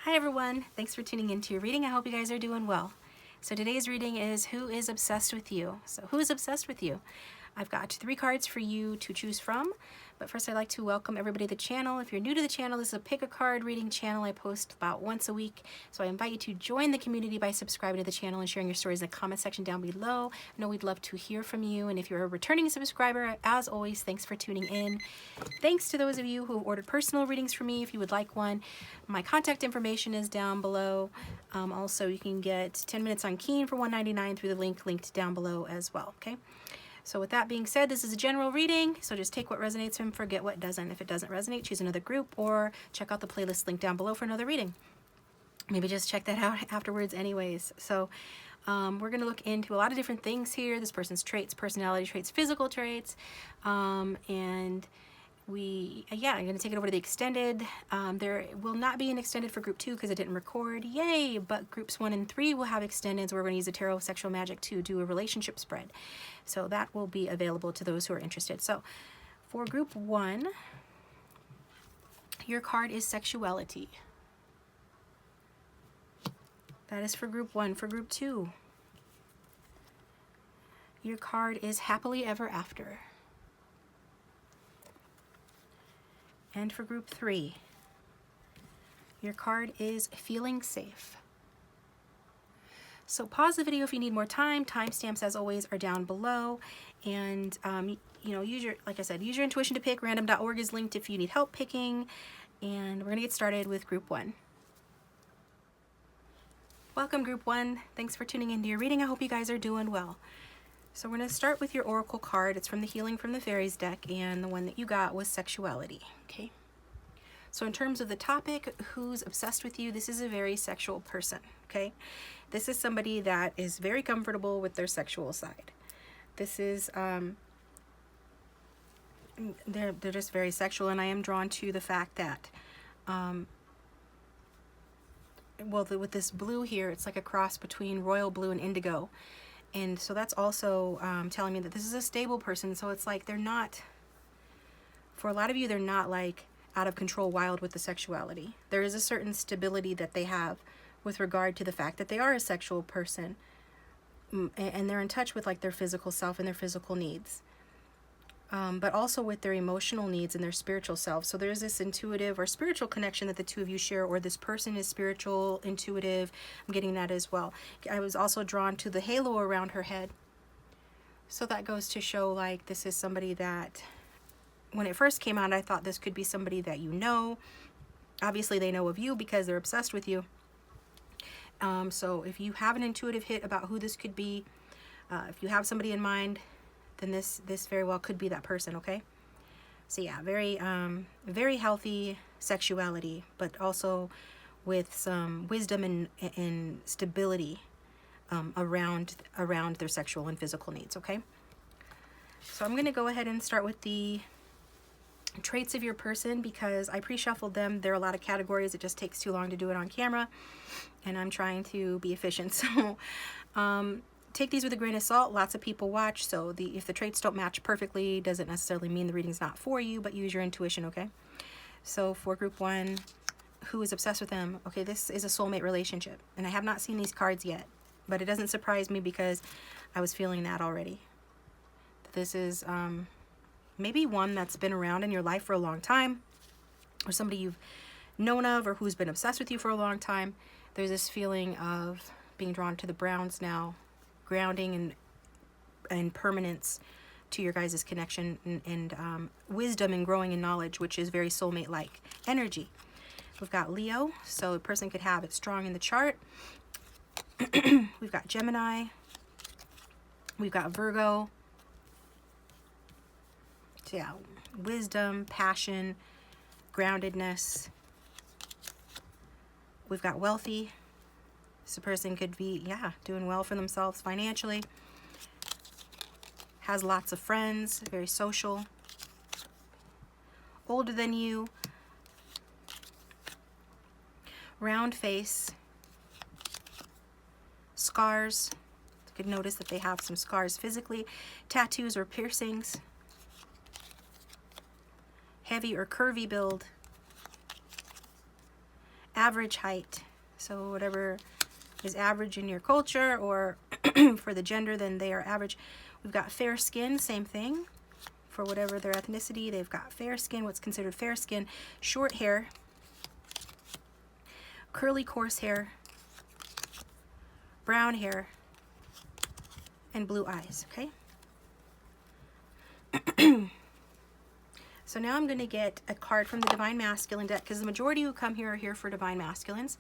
Hi everyone, thanks for tuning into your reading. I hope you guys are doing well. So today's reading is Who is Obsessed with You? So who is obsessed with you? I've got 3 cards for you to choose from, but first I'd like to welcome everybody to the channel. If you're new to the channel, this is a pick a card reading channel I post about once a week. So I invite you to join the community by subscribing to the channel and sharing your stories in the comment section down below. I know we'd love to hear from you, and if you're a returning subscriber, as always, thanks for tuning in. Thanks to those of you who have ordered personal readings from me. If you would like one, my contact information is down below. Also, you can get 10 minutes on Keen for $1.99 through the link linked down below as well, okay? So with that being said, this is a general reading, so just take what resonates and forget what doesn't. If it doesn't resonate, choose another group or check out the playlist link down below for another reading. Maybe just check that out afterwards anyways. So we're going to look into a lot of different things here. This person's traits, personality traits, physical traits, and I'm going to take it over to the extended. There will not be an extended for group 2 because it didn't record. Yay! But groups 1 and 3 will have extendeds. We're going to use the Tarot of Sexual Magic to do a relationship spread. So that will be available to those who are interested. So for group 1, your card is Sexuality. That is for group 1. For group 2, your card is Happily Ever After. And for group 3, your card is Feeling Safe. So pause the video if you need more time. Timestamps, as always, are down below. And, use your, like I said, use your intuition to pick. Random.org is linked if you need help picking. And we're going to get started with group 1. Welcome, group 1. Thanks for tuning into your reading. I hope you guys are doing well. So we're going to start with your Oracle card. It's from the Healing from the Fairies deck, and the one that you got was Sexuality, okay? So in terms of the topic, who's obsessed with you, this is a very sexual person, okay? This is somebody that is very comfortable with their sexual side. This is, they're just very sexual, and I am drawn to the fact that, with this blue here, it's like a cross between royal blue and indigo. And so that's also telling me that this is a stable person. So it's like they're not, for a lot of you, they're not like out of control wild with the sexuality. There is a certain stability that they have with regard to the fact that they are a sexual person. And they're in touch with like their physical self and their physical needs. But also with their emotional needs and their spiritual self. So there's this intuitive or spiritual connection that the two of you share, or this person is spiritual, intuitive. I'm getting that as well. I was also drawn to the halo around her head. So that goes to show like this is somebody that, when it first came out, I thought this could be somebody that you know. Obviously they know of you because they're obsessed with you. So if you have an intuitive hit about who this could be, if you have somebody in mind, then this very well could be that person, okay? So yeah, very healthy sexuality, but also with some wisdom and stability around their sexual and physical needs, okay? So I'm going to go ahead and start with the traits of your person because I pre-shuffled them. There are a lot of categories. It just takes too long to do it on camera, and I'm trying to be efficient. So take these with a grain of salt. Lots of people watch, so if the traits don't match perfectly, doesn't necessarily mean the reading's not for you, but use your intuition, okay? So for group 1, who is obsessed with them? Okay, this is a soulmate relationship, and I have not seen these cards yet, but it doesn't surprise me because I was feeling that already. This is maybe one that's been around in your life for a long time, or somebody you've known of, or who's been obsessed with you for a long time. There's this feeling of being drawn to the browns now, grounding and permanence to your guys' connection, and wisdom and growing in knowledge, which is very soulmate-like energy. We've got Leo, so a person could have it strong in the chart. We've got Gemini. We've got Virgo. So yeah, wisdom, passion, groundedness. We've got wealthy. This person could be, doing well for themselves financially. Has lots of friends, very social. Older than you. Round face. Scars. You could notice that they have some scars physically. Tattoos or piercings. Heavy or curvy build. average height. So whatever is average in your culture or for the gender, then they are average. We've got fair skin, same thing. For whatever their ethnicity, they've got fair skin, what's considered fair skin, short hair, curly coarse hair, brown hair, and blue eyes, okay? So now I'm going to get a card from the Divine Masculine deck, because the majority who come here are here for Divine Masculines.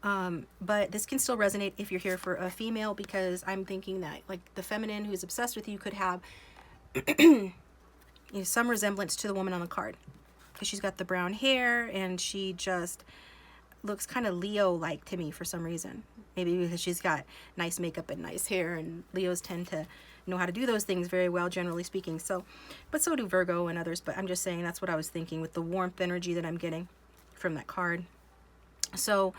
But this can still resonate if you're here for a female, because I'm thinking that like the feminine who's obsessed with you could have you know, some resemblance to the woman on the card, because she's got the brown hair and she just looks kind of Leo-like to me for some reason. Maybe because she's got nice makeup and nice hair, and Leos tend to know how to do those things very well, generally speaking. So, but so do Virgo and others. But I'm just saying that's what I was thinking with the warmth energy that I'm getting from that card. So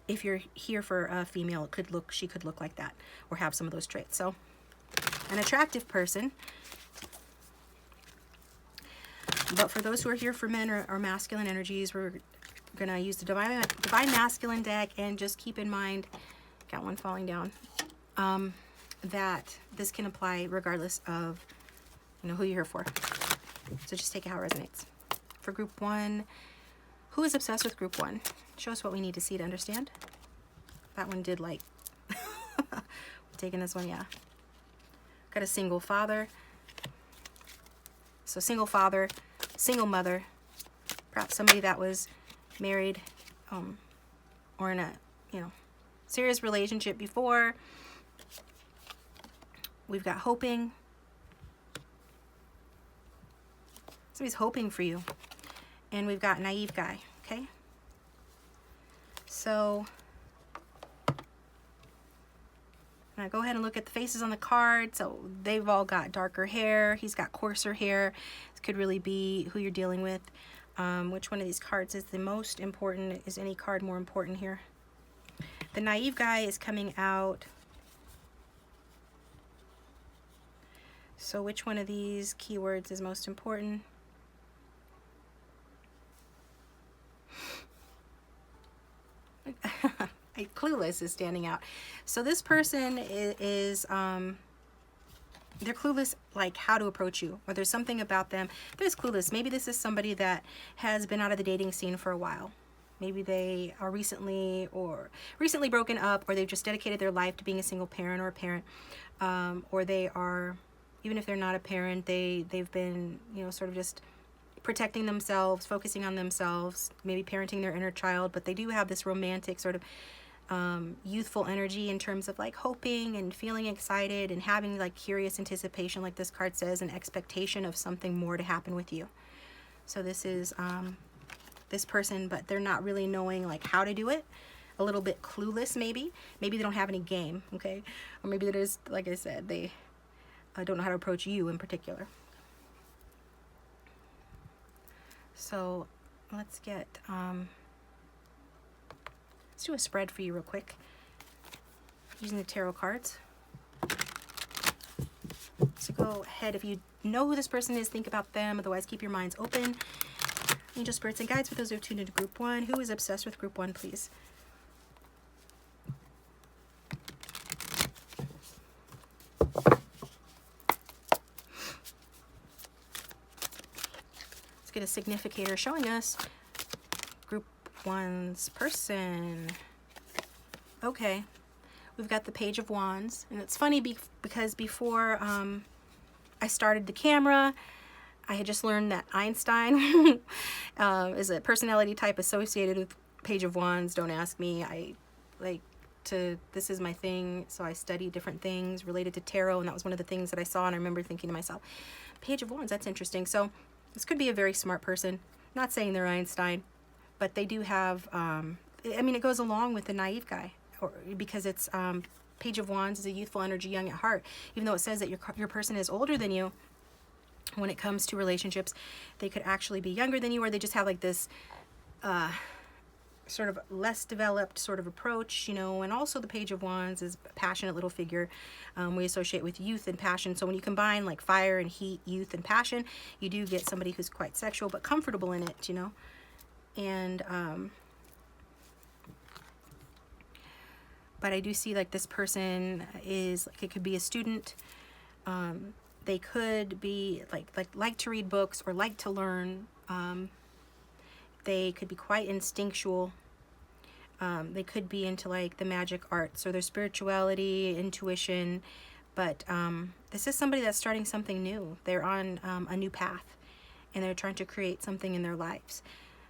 if you're here for a female, she could look like that or have some of those traits. So an attractive person. But for those who are here for men or masculine energies, we're gonna use the Divine Masculine deck, and just keep in mind, got one falling down, that this can apply regardless of, you know, who you're here for. So just take it how it resonates. For group 1, who is obsessed with group 1? Show us what we need to see to understand. That one did like taking this one, yeah. Got a single father. So single father, single mother, perhaps somebody that was married or in a, you know, serious relationship before. We've got hoping. Somebody's hoping for you. And we've got naive guy, okay? So now go ahead and look at the faces on the card. So they've all got darker hair. He's got coarser hair. This could really be who you're dealing with. Which one of these cards is the most important? Is any card more important here? The naive guy is coming out. So which one of these keywords is most important? Clueless is standing out. So this person is they're clueless, like how to approach you, or there's something about them that's clueless. Maybe this is somebody that has been out of the dating scene for a while. Maybe they are recently broken up, or they've just dedicated their life to being a single parent or a parent, or they are, even if they're not a parent, they've been, you know, sort of just protecting themselves, focusing on themselves, maybe parenting their inner child, but they do have this romantic sort of youthful energy in terms of like hoping and feeling excited and having like curious anticipation, like this card says, an expectation of something more to happen with you. So this is this person, but they're not really knowing like how to do it. A little bit clueless, maybe they don't have any game, okay? Or maybe it is, like I said, they don't know how to approach you in particular. So let's get let's do a spread for you real quick using the tarot cards. So go ahead, if you know who this person is, think about them. Otherwise, keep your minds open. Angel spirits and guides for those who have tuned into group 1. Who is obsessed with group 1, please? Let's get a significator showing us group 1's person. Okay, we've got the Page of Wands, and it's funny because before I started the camera, I had just learned that Einstein is a personality type associated with Page of Wands. Don't ask me. I like to, this is my thing, so I study different things related to tarot, and that was one of the things that I saw, and I remember thinking to myself, Page of Wands, that's interesting. So this could be a very smart person. Not saying they're Einstein, but they do have, I mean, it goes along with the naive guy, because it's Page of Wands is a youthful energy, young at heart. Even though it says that your person is older than you, when it comes to relationships, they could actually be younger than you, or they just have like this sort of less developed sort of approach, you know. And also the Page of Wands is a passionate little figure. We associate with youth and passion. So when you combine like fire and heat, youth and passion, you do get somebody who's quite sexual but comfortable in it, you know. And but I do see like this person is like, it could be a student. They could be like to read books or like to learn. They could be quite instinctual. They could be into like the magic arts or their spirituality, intuition. But this is somebody that's starting something new. They're on a new path, and they're trying to create something in their lives.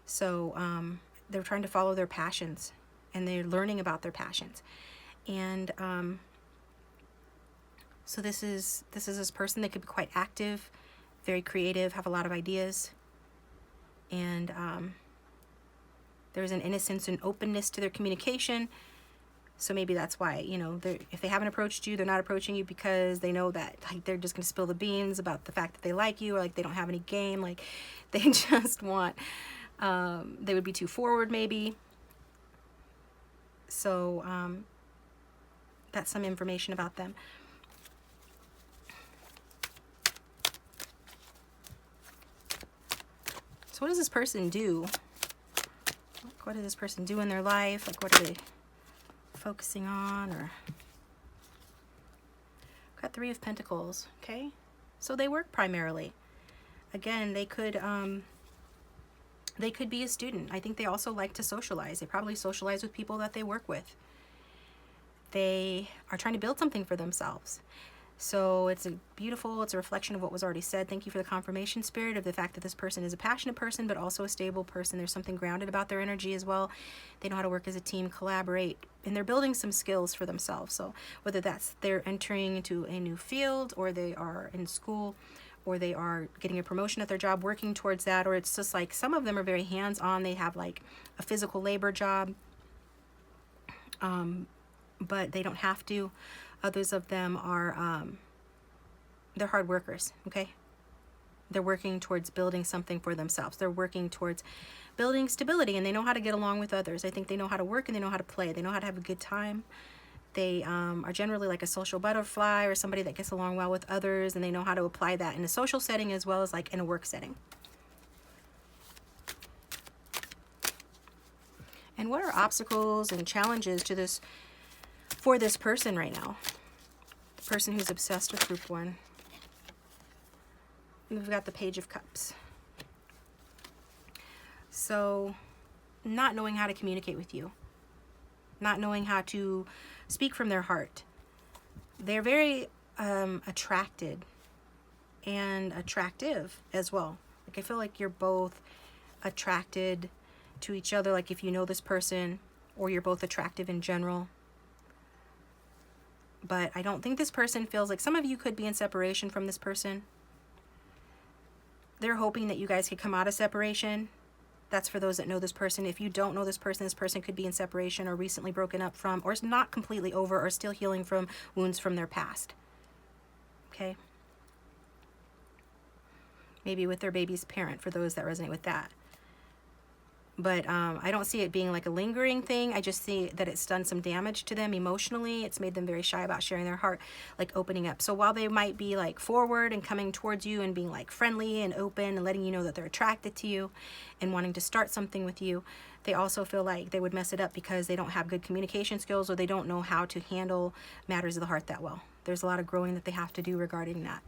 So they're trying to follow their passions, and they're learning about their passions. And so this is this person that could be quite active, very creative, have a lot of ideas. And there's an innocence and openness to their communication. So maybe that's why, you know, if they haven't approached you, they're not approaching you because they know that like they're just going to spill the beans about the fact that they like you, or like they don't have any game, like they just want, they would be too forward maybe. So that's some information about them. So what does this person do? Like, what does this person do in their life? Like, what are they focusing on? Or got Three of Pentacles. Okay, so they work primarily. Again, they could be a student. I think they also like to socialize. They probably socialize with people that they work with. They are trying to build something for themselves. So it's a reflection of what was already said. Thank you for the confirmation, Spirit, of the fact that this person is a passionate person, but also a stable person. There's something grounded about their energy as well. They know how to work as a team, collaborate, and they're building some skills for themselves. So whether that's they're entering into a new field, or they are in school, or they are getting a promotion at their job, working towards that, or it's just like some of them are very hands-on. They have like a physical labor job, but they don't have to. Others of them are, they're hard workers, okay? They're working towards building something for themselves. They're working towards building stability, and they know how to get along with others. I think they know how to work, and they know how to play. They know how to have a good time. They are generally like a social butterfly, or somebody that gets along well with others, and they know how to apply that in a social setting as well as like in a work setting. And what are obstacles and challenges to this for this person right now? The person who's obsessed with group 1. We've got the Page of Cups. So, not knowing how to communicate with you. Not knowing how to speak from their heart. They're very attracted and attractive as well. Like, I feel like you're both attracted to each other, like if you know this person, or you're both attractive in general. But I don't think this person feels like, some of you could be in separation from this person. They're hoping that you guys could come out of separation. That's for those that know this person. If you don't know this person could be in separation, or recently broken up from, or is not completely over, or still healing from wounds from their past. Okay? Maybe with their baby's parent, for those that resonate with that. But I don't see it being like a lingering thing. I just see that it's done some damage to them emotionally. It's made them very shy about sharing their heart, like opening up. So while they might be like forward and coming towards you and being like friendly and open and letting you know that they're attracted to you and wanting to start something with you, they also feel like they would mess it up because they don't have good communication skills, or they don't know how to handle matters of the heart that well. There's a lot of growing that they have to do regarding that.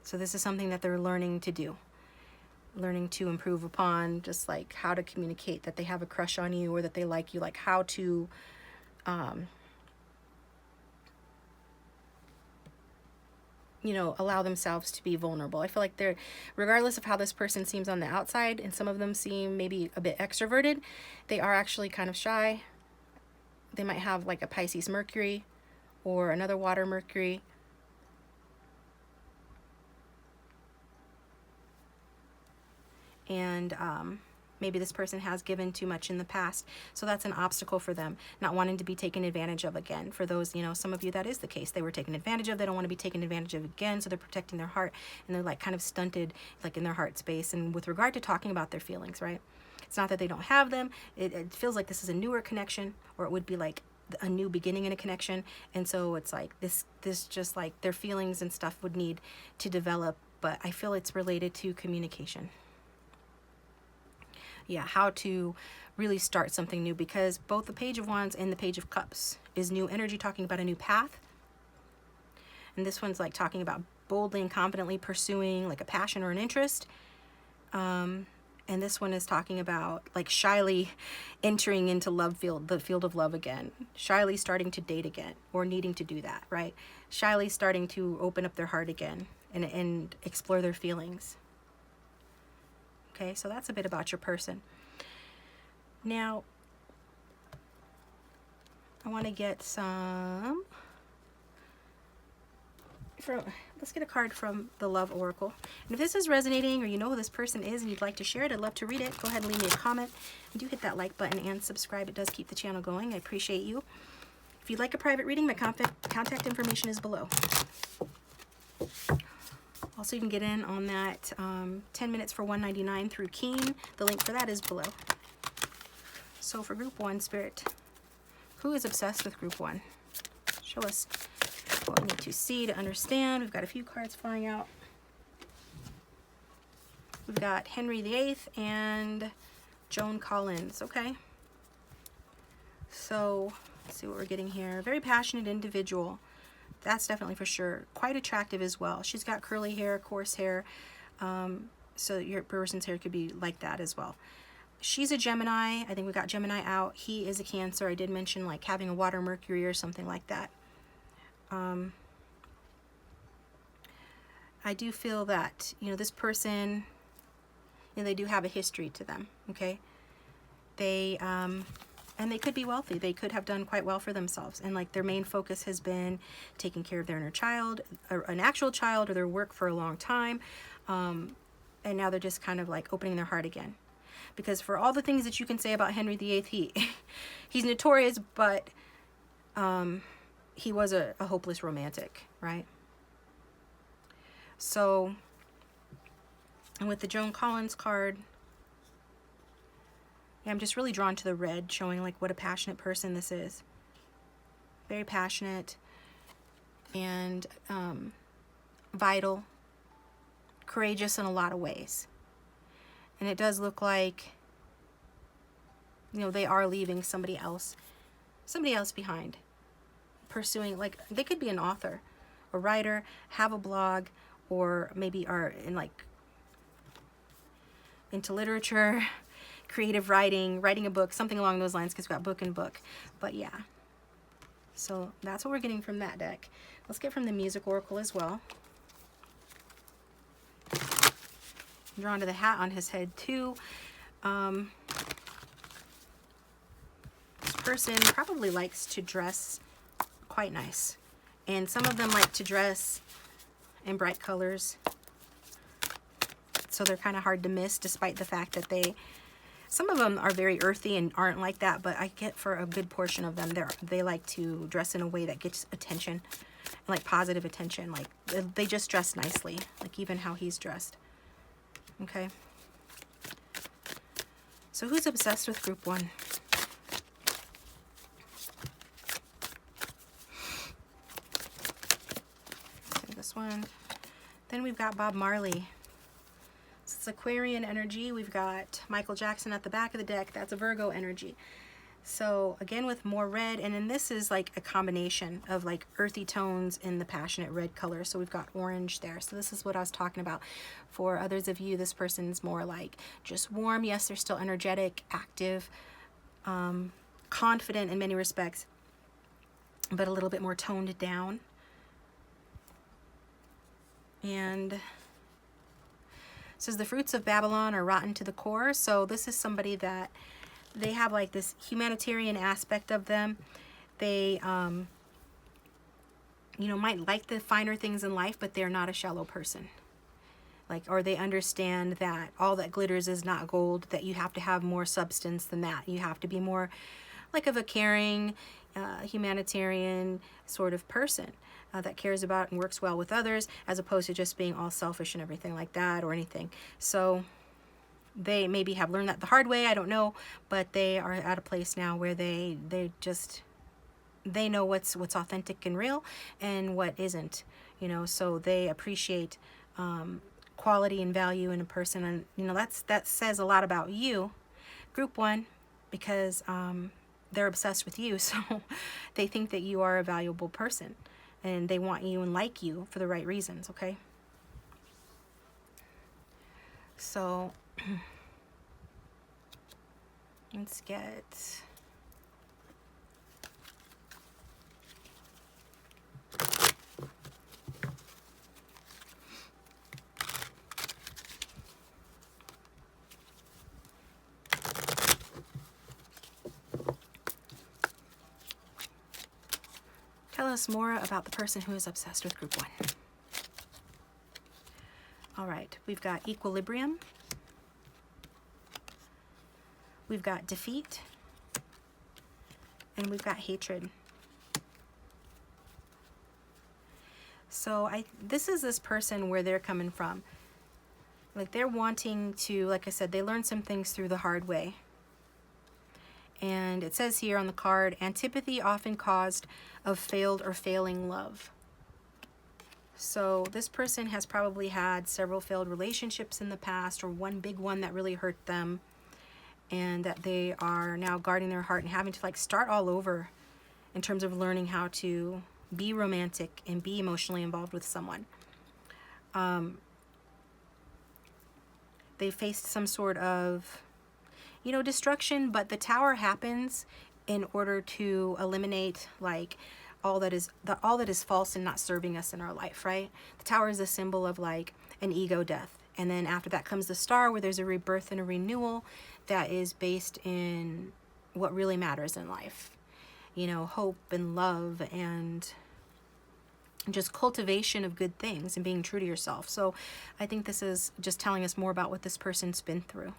So this is something that they're learning to do. Learning to improve upon, just like how to communicate that they have a crush on you, or that they like you, like how to you know, allow themselves to be vulnerable. I feel like they're, regardless of how this person seems on the outside, and some of them seem maybe a bit extroverted, they are actually kind of shy. They might have like a Pisces Mercury or another water Mercury. And maybe this person has given too much in the past. So that's an obstacle for them, not wanting to be taken advantage of again. For those, you know, some of you, that is the case. They were taken advantage of. They don't want to be taken advantage of again. So they're protecting their heart, and they're like kind of stunted, like in their heart space. And with regard to talking about their feelings, right? It's not that they don't have them. It feels like this is a newer connection, or it would be like a new beginning in a connection. And so it's like this just like their feelings and stuff would need to develop. But I feel it's related to communication. yeah, how to really start something new, because both the Page of Wands and the Page of Cups is new energy, talking about a new path. And this one's like talking about boldly and confidently pursuing like a passion or an interest. And this one is talking about like shyly entering into the field of love again, shyly starting to date again, or needing to do that, right? Shyly starting to open up their heart again and explore their feelings. Okay, so that's a bit about your person. Now, I want to get some let's get a card from the Love Oracle. And if this is resonating, or you know who this person is and you'd like to share it, I'd love to read it. Go ahead and leave me a comment. And do hit that like button and subscribe. It does keep the channel going. I appreciate you. If you'd like a private reading, my contact information is below. Also, you can get in on that 10 minutes for $1.99 through Keen. The link for that is below. So for Group 1, Spirit, who is obsessed with Group 1? Show us what we need to see to understand. We've got a few cards flying out. We've got Henry VIII and Joan Collins. Okay. So let's see what we're getting here. Very passionate individual. That's definitely for sure. Quite attractive as well. She's got curly hair, coarse hair. So your person's hair could be like that as well. She's a Gemini. I think we got Gemini out. He is a Cancer. I did mention like having a water Mercury or something like that. I do feel that, you know, this person, you know, they do have a history to them, okay? They, and they could be wealthy. They could have done quite well for themselves. And like their main focus has been taking care of their inner child, or an actual child, or their work for a long time. And now they're just kind of like opening their heart again. Because for all the things that you can say about Henry VIII, he's notorious, but he was a hopeless romantic, right? So, and with the Joan Collins card, yeah, I'm just really drawn to the red, showing like what a passionate person this is. Very passionate and vital, courageous in a lot of ways. And it does look like, you know, they are leaving somebody else behind. Pursuing, like, they could be an author, a writer, have a blog, or maybe are in like into literature, creative writing, writing a book, something along those lines, because we've got book and book. But yeah, so that's what we're getting from that deck. Let's get from the Music Oracle as well. I'm drawn to the hat on his head too. This person probably likes to dress quite nice, and some of them like to dress in bright colors, so they're kind of hard to miss, despite the fact that some of them are very earthy and aren't like that. But I get for a good portion of them, they like to dress in a way that gets attention, like positive attention. Like they just dress nicely, like even how he's dressed. Okay, so who's obsessed with Group 1? This one. Then we've got Bob Marley. So it's Aquarian energy. We've got Michael Jackson at the back of the deck. That's a Virgo energy. So again, with more red, and then this is like a combination of like earthy tones in the passionate red color. So we've got orange there. So this is what I was talking about. For others of you, this person's more like just warm. Yes, they're still energetic, active, confident in many respects, but a little bit more toned down. And it says the fruits of Babylon are rotten to the core. So this is somebody that they have like this humanitarian aspect of them. They, you know, might like the finer things in life, but they're not a shallow person. Like, or they understand that all that glitters is not gold, that you have to have more substance than that. You have to be more like of a caring, humanitarian sort of person. That cares about and works well with others, as opposed to just being all selfish and everything like that, or anything. So they maybe have learned that the hard way, I don't know, but they are at a place now where they know what's authentic and real and what isn't, you know. So they appreciate quality and value in a person, and you know that says a lot about you, Group 1, because they're obsessed with you, so they think that you are a valuable person, and they want you and like you for the right reasons, okay? So let's get... Tell us more about the person who is obsessed with group 1. All right, we've got equilibrium. We've got defeat. And we've got hatred. So this is this person where they're coming from. Like, they're wanting to, like I said, they learned some things through the hard way. And it says here on the card, antipathy often caused of failed or failing love. So this person has probably had several failed relationships in the past, or one big one that really hurt them, and that they are now guarding their heart and having to like start all over in terms of learning how to be romantic and be emotionally involved with someone. They faced some sort of, you know, destruction, but the tower happens in order to eliminate like all that is false and not serving us in our life, right? The tower is a symbol of like an ego death, and then after that comes the star, where there's a rebirth and a renewal that is based in what really matters in life, you know, hope and love and just cultivation of good things and being true to yourself. So I think this is just telling us more about what this person's been through,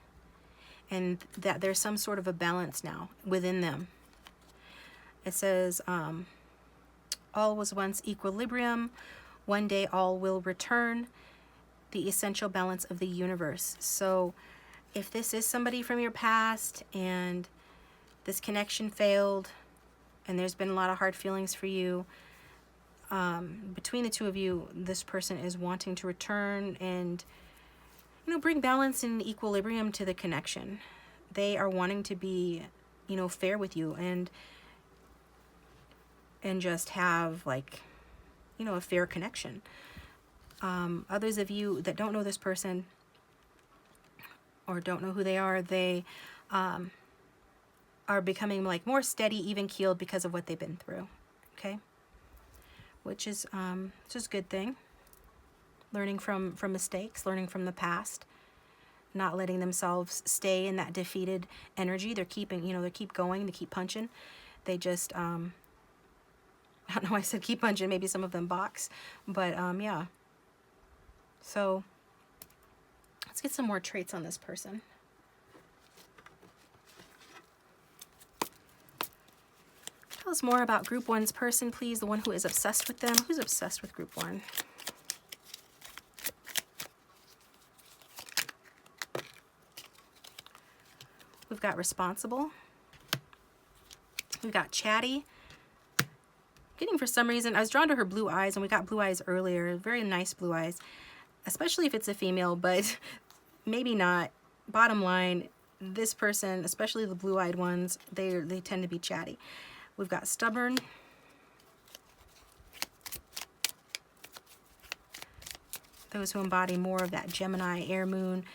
and that there's some sort of a balance now within them. It says, all was once equilibrium. One day all will return. The essential balance of the universe. So if this is somebody from your past and this connection failed and there's been a lot of hard feelings for you, between the two of you, this person is wanting to return and, you know, bring balance and equilibrium to the connection. They are wanting to be, you know, fair with you and just have like, you know, a fair connection. Others of you that don't know this person or don't know who they are becoming like more steady, even keeled because of what they've been through. Okay, which is just a good thing. Learning from mistakes, learning from the past, not letting themselves stay in that defeated energy. They're keeping, you know, they keep going, they keep punching. They just I don't know why I said keep punching, maybe some of them box, but yeah. So let's get some more traits on this person. Tell us more about group 1's person, please. The one who is obsessed with them. Who's obsessed with group 1? We've got responsible. We've got chatty. Getting, for some reason, I was drawn to her blue eyes, and we got blue eyes earlier. Very nice blue eyes, especially if it's a female, but maybe not. Bottom line, this person, especially the blue-eyed ones, they tend to be chatty. We've got stubborn. Those who embody more of that Gemini, air moon,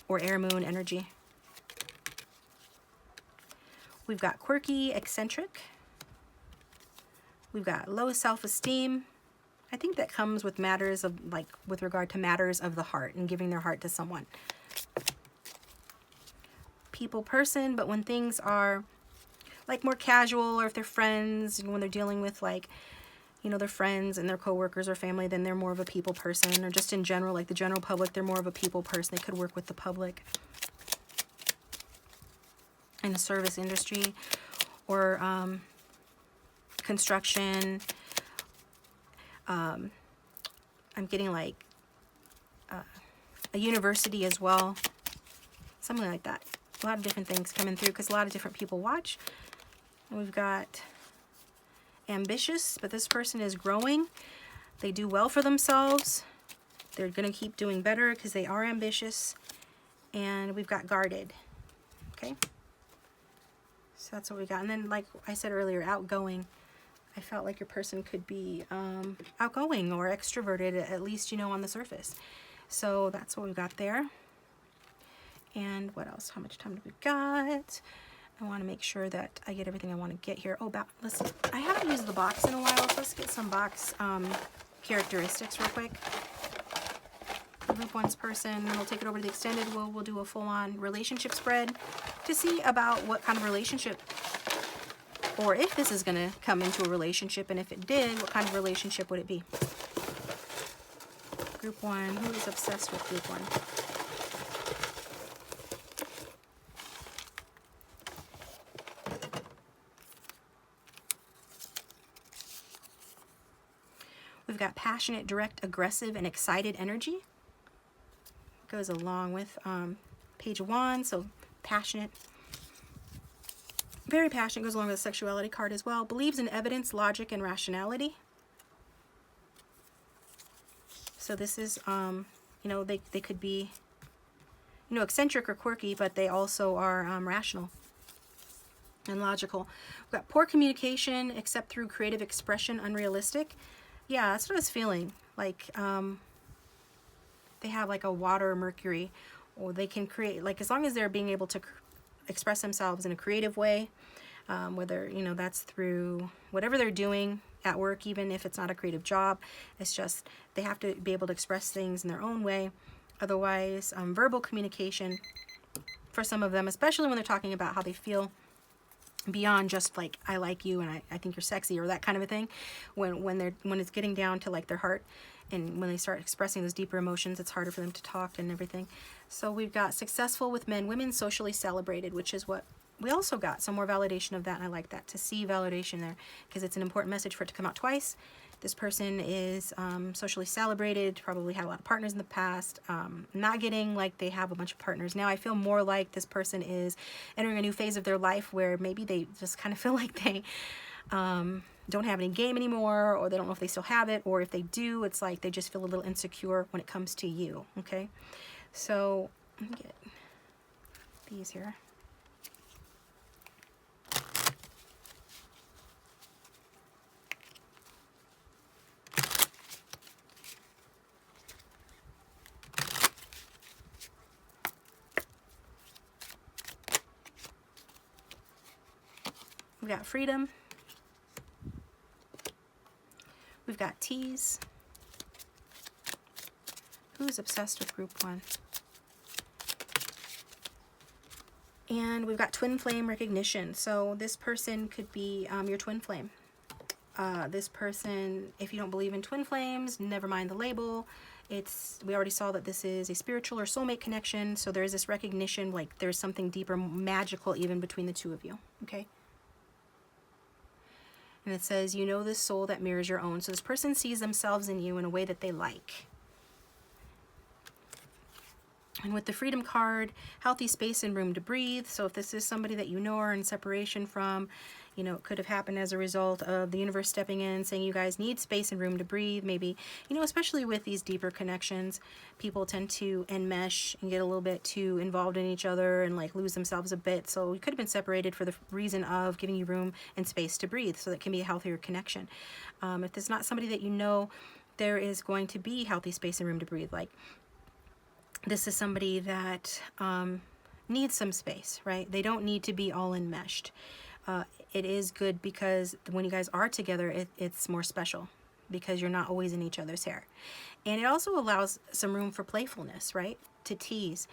or air moon energy. We've got quirky, eccentric. We've got low self-esteem. I think that comes with matters of, like, with regard to matters of the heart and giving their heart to someone. People person, but when things are like more casual, or if they're friends, when they're dealing with like, you know, their friends and their coworkers or family, then they're more of a people person. Or just in general, like the general public, they're more of a people person. They could work with the public in the service industry or construction. I'm getting like a university as well, something like that. A lot of different things coming through because a lot of different people watch. And we've got ambitious, but this person is growing. They do well for themselves. They're going to keep doing better because they are ambitious. and we've got guarded. Okay, so that's what we got. And then, like I said earlier, outgoing. I felt like your person could be outgoing or extroverted, at least, you know, on the surface. So that's what we've got there. And what else? How much time do we got? I want to make sure that I get everything I want to get here. Oh, listen, I haven't used the box in a while, so let's get some box characteristics real quick. Group 1's person, and we'll take it over to the extended. We'll do a full-on relationship spread to see about what kind of relationship, or if this is going to come into a relationship, and if it did, what kind of relationship would it be? Group 1, who is obsessed with Group 1? We've got passionate, direct, aggressive, and excited energy. Goes along with Page of Wands, so passionate. Very passionate, goes along with the sexuality card as well. Believes in evidence, logic, and rationality. So this is, you know, they could be, you know, eccentric or quirky, but they also are rational and logical. We've got poor communication, except through creative expression, unrealistic. Yeah, that's what I was feeling. Like, they have like a water Mercury, or they can create, like, as long as they're being able to express themselves in a creative way, whether, you know, that's through whatever they're doing at work, even if it's not a creative job, it's just they have to be able to express things in their own way. Otherwise, verbal communication for some of them, especially when they're talking about how they feel beyond just like, I like you and I think you're sexy, or that kind of a thing. When it's getting down to like their heart, and when they start expressing those deeper emotions, it's harder for them to talk and everything. So we've got successful with men, women, socially celebrated, which is what we also got. Some more validation of that, and I like that, to see validation there, because it's an important message for it to come out twice. This person is socially celebrated, probably had a lot of partners in the past, not getting like they have a bunch of partners now. I feel more like this person is entering a new phase of their life where maybe they just kind of feel like they don't have any game anymore, or they don't know if they still have it, or if they do, it's like they just feel a little insecure when it comes to you. Okay, so let me get these here. We've got freedom. We've got tease. Who's obsessed with Group 1? And we've got twin flame recognition. So this person could be your twin flame. This person, if you don't believe in twin flames, never mind the label. We already saw that this is a spiritual or soulmate connection. So there is this recognition, like there's something deeper, magical even between the two of you. Okay. And it says, you know this soul that mirrors your own. So this person sees themselves in you in a way that they like. And with the freedom card, healthy space and room to breathe. So if this is somebody that you know are in separation from, you know, it could have happened as a result of the universe stepping in, saying you guys need space and room to breathe. Maybe, you know, especially with these deeper connections, people tend to enmesh and get a little bit too involved in each other and like lose themselves a bit. So you could have been separated for the reason of giving you room and space to breathe, so that can be a healthier connection. If there's not somebody that you know, there is going to be healthy space and room to breathe. Like, this is somebody that needs some space, right? They don't need to be all enmeshed. It is good because when you guys are together, it's more special because you're not always in each other's hair. And it also allows some room for playfulness, right? To tease.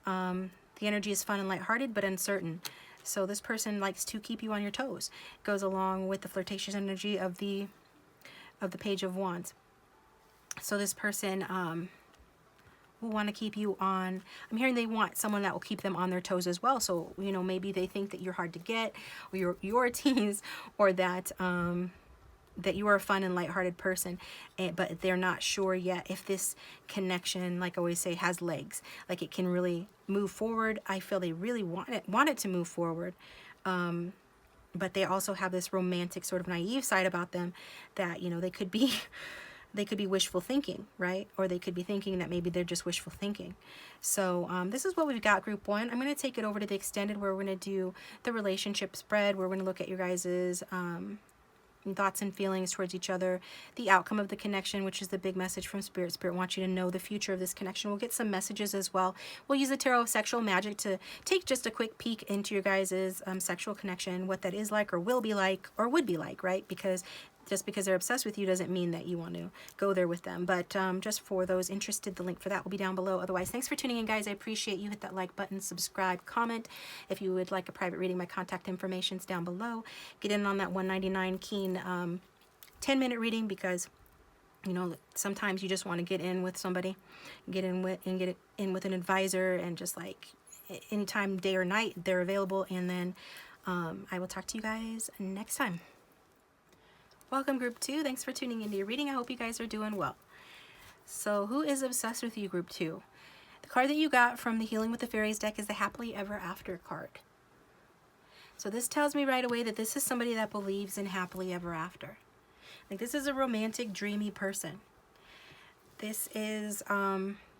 The energy is fun and lighthearted, but uncertain. So this person likes to keep you on your toes. It goes along with the flirtatious energy of the Page of Wands. So this person will want to keep you on. I'm hearing they want someone that will keep them on their toes as well. So, you know, maybe they think that you're hard to get, or you're a tease, or that that you are a fun and lighthearted person, but they're not sure yet if this connection, like I always say, has legs, like it can really move forward. I feel they really want it to move forward, but they also have this romantic sort of naive side about them that, you know, they could be they could be wishful thinking, right? Or they could be thinking that maybe they're just wishful thinking. So this is what we've got, group one. I'm going to take it over to the extended, where we're going to do the relationship spread, where we're going to look at your guys's thoughts and feelings towards each other, the outcome of the connection, which is the big message from Spirit. Spirit wants you to know the future of this connection. We'll get some messages as well. We'll use the Tarot of Sexual Magic to take just a quick peek into your guys' sexual connection, what that is like, or will be like, or would be like, right? Because just because they're obsessed with you doesn't mean that you want to go there with them. But just for those interested, the link for that will be down below. Otherwise, thanks for tuning in, guys. I appreciate you. Hit that like button, subscribe, comment. If you would like a private reading, my contact information is down below. Get in on that $1.99 keen 10-minute reading, because you know, sometimes you just want to get in with somebody, get in with an advisor, and just like anytime, day or night, they're available. And then I will talk to you guys next time. Welcome, group two. Thanks for tuning into your reading. I hope you guys are doing well. So who is obsessed with you, group two? The card that you got from the Healing with the Fairies deck is the Happily Ever After card. So this tells me right away that this is somebody that believes in happily ever after. Like, this is a romantic, dreamy person. This is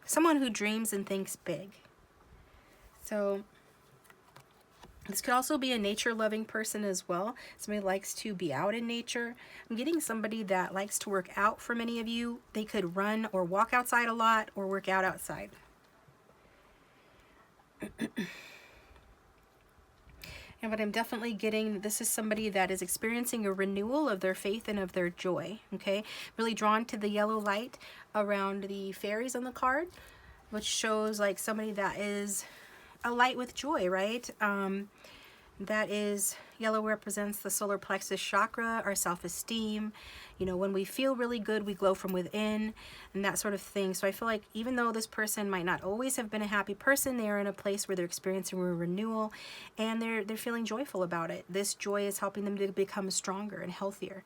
someone who dreams and thinks big. So this could also be a nature-loving person as well. Somebody who likes to be out in nature. I'm getting somebody that likes to work out for many of you. They could run or walk outside a lot, or work out outside. And but I'm definitely getting, this is somebody that is experiencing a renewal of their faith and of their joy. Okay, really drawn to the yellow light around the fairies on the card, which shows like somebody that is a light with joy, right? That is, yellow represents the solar plexus chakra, our self-esteem. You know, when we feel really good, we glow from within, and that sort of thing. So I feel like even though this person might not always have been a happy person, they are in a place where they're experiencing a renewal, and they're feeling joyful about it. This joy is helping them to become stronger and healthier.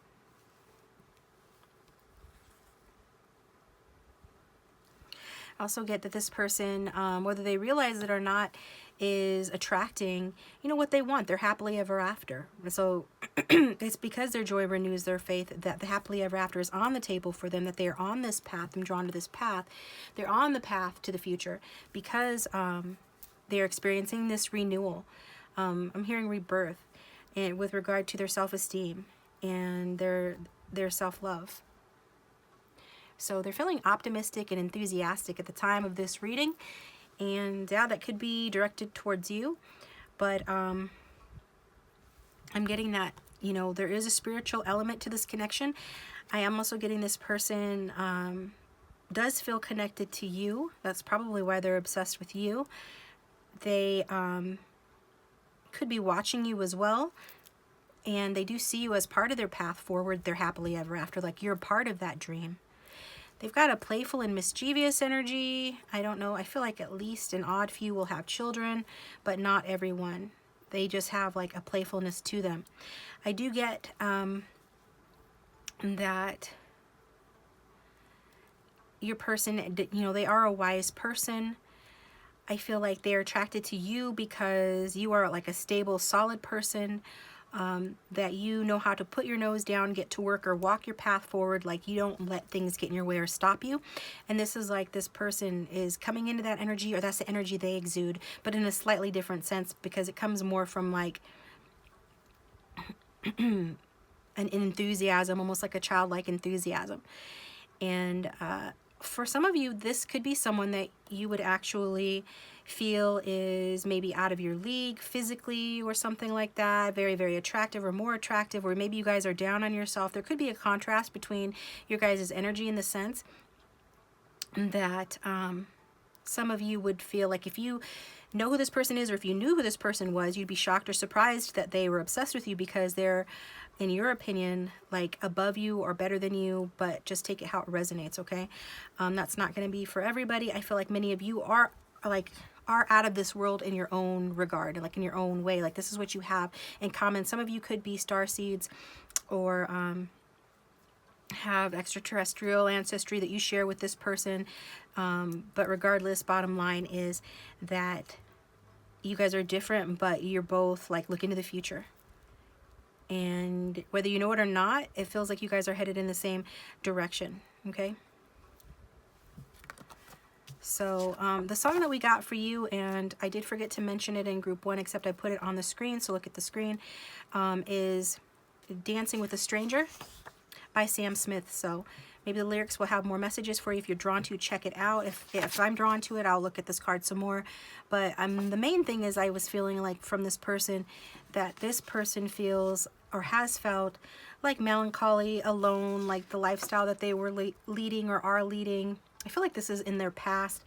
I also get that this person, whether they realize it or not, is attracting, you know, what they want. They're happily ever after. And so it's because their joy renews their faith that the happily ever after is on the table for them, that they are on this path. I'm drawn to this path. They're on the path to the future because they're experiencing this renewal. I'm hearing rebirth, and with regard to their self-esteem and their self-love. So they're feeling optimistic and enthusiastic at the time of this reading. And yeah, that could be directed towards you. But I'm getting that, you know, there is a spiritual element to this connection. I am also getting this person does feel connected to you. That's probably why they're obsessed with you. They could be watching you as well. And they do see you as part of their path forward. They're happily ever after, like you're part of that dream. They've got a playful and mischievous energy. I don't know. I feel like at least an odd few will have children, but not everyone. They just have like a playfulness to them. I do get that your person, you know, they are a wise person. I feel like they're attracted to you because you are like a stable, solid person. That you know how to put your nose down, get to work, or walk your path forward. Like you don't let things get in your way or stop you. And this is like this person is coming into that energy, or that's the energy they exude, but in a slightly different sense, because it comes more from like an enthusiasm, almost like a childlike enthusiasm. And for some of you, this could be someone that you would actually feel is maybe out of your league physically or something like that, very, very attractive or more attractive, or maybe you guys are down on yourself. There could be a contrast between your guys' energy in the sense that some of you would feel like if you know who this person is, or if you knew who this person was, you'd be shocked or surprised that they were obsessed with you because they're, in your opinion, like above you or better than you, but just take it how it resonates, okay? That's not going to be for everybody. I feel like many of you are out of this world in your own regard, like in your own way. Like this is what you have in common. Some of you could be starseeds or have extraterrestrial ancestry that you share with this person. But regardless, bottom line is that you guys are different, but you're both like looking to the future. And whether you know it or not, it feels like you guys are headed in the same direction, okay? So the song that we got for you, and I did forget to mention it in group 1, except I put it on the screen, so look at the screen, is Dancing with a Stranger by Sam Smith. So maybe the lyrics will have more messages for you. If you're drawn to, check it out. If I'm drawn to it, I'll look at this card some more. But the main thing is I was feeling like from this person that this person feels or has felt like melancholy, alone, like the lifestyle that they were leading or are leading. I feel like this is in their past.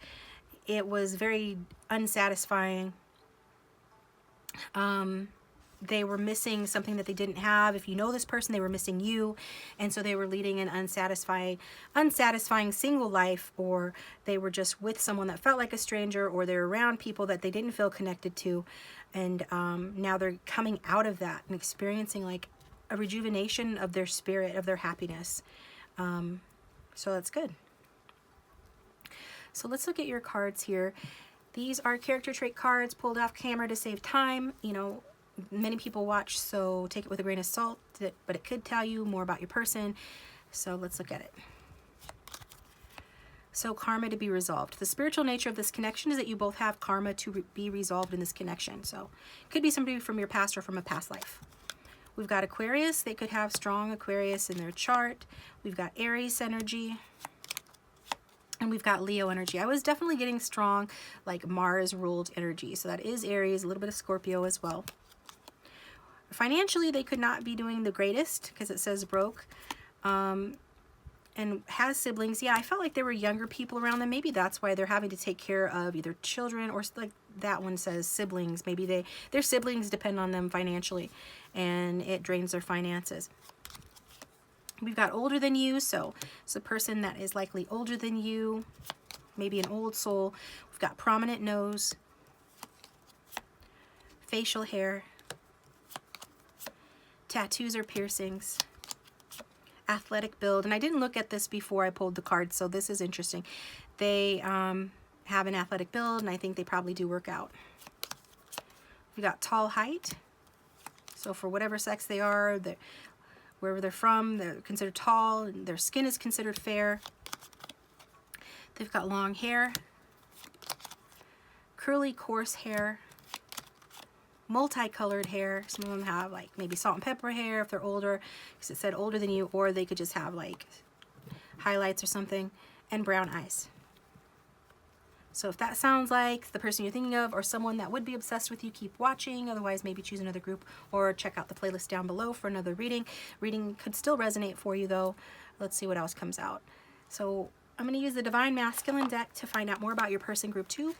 It was very unsatisfying. They were missing something that they didn't have. If you know this person, they were missing you. And so they were leading an unsatisfying single life, or they were just with someone that felt like a stranger, or they're around people that they didn't feel connected to. And now they're coming out of that and experiencing like a rejuvenation of their spirit, of their happiness. So that's good. So let's look at your cards here. These are character trait cards pulled off camera to save time. You know, many people watch, so take it with a grain of salt, but it could tell you more about your person. So let's look at it. So karma to be resolved. The spiritual nature of this connection is that you both have karma to be resolved in this connection. So it could be somebody from your past or from a past life. We've got Aquarius. They could have strong Aquarius in their chart. We've got Aries energy. And we've got Leo energy. I was definitely getting strong, like Mars ruled energy. So that is Aries, a little bit of Scorpio as well. Financially, they could not be doing the greatest because it says broke. And has siblings. Yeah, I felt like there were younger people around them. Maybe that's why they're having to take care of either children or, like that one says, siblings. Maybe their siblings depend on them financially and it drains their finances. We've got older than you, so it's a person that is likely older than you, maybe an old soul. We've got prominent nose, facial hair, tattoos or piercings, athletic build. And I didn't look at this before I pulled the cards, so this is interesting. They have an athletic build, and I think they probably do work out. We've got tall height, so for whatever sex they are, wherever they're from, they're considered tall, and their skin is considered fair. They've got long hair, curly, coarse hair, multicolored hair. Some of them have like maybe salt and pepper hair if they're older, because it said older than you, or they could just have like highlights or something, and brown eyes. So if that sounds like the person you're thinking of or someone that would be obsessed with you, keep watching. Otherwise, maybe choose another group or check out the playlist down below for another reading. Reading could still resonate for you though. Let's see what else comes out. So I'm going to use the Divine Masculine deck to find out more about your person, group 2.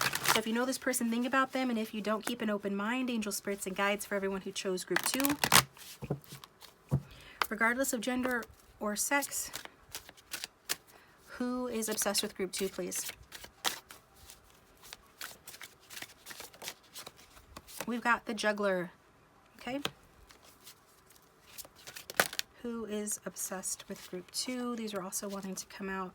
So if you know this person, think about them. And if you don't, keep an open mind. Angel spirits and guides for everyone who chose group 2. Regardless of gender or sex, who is obsessed with group 2, please? We've got the Juggler, okay? Who is obsessed with group 2? These are also wanting to come out.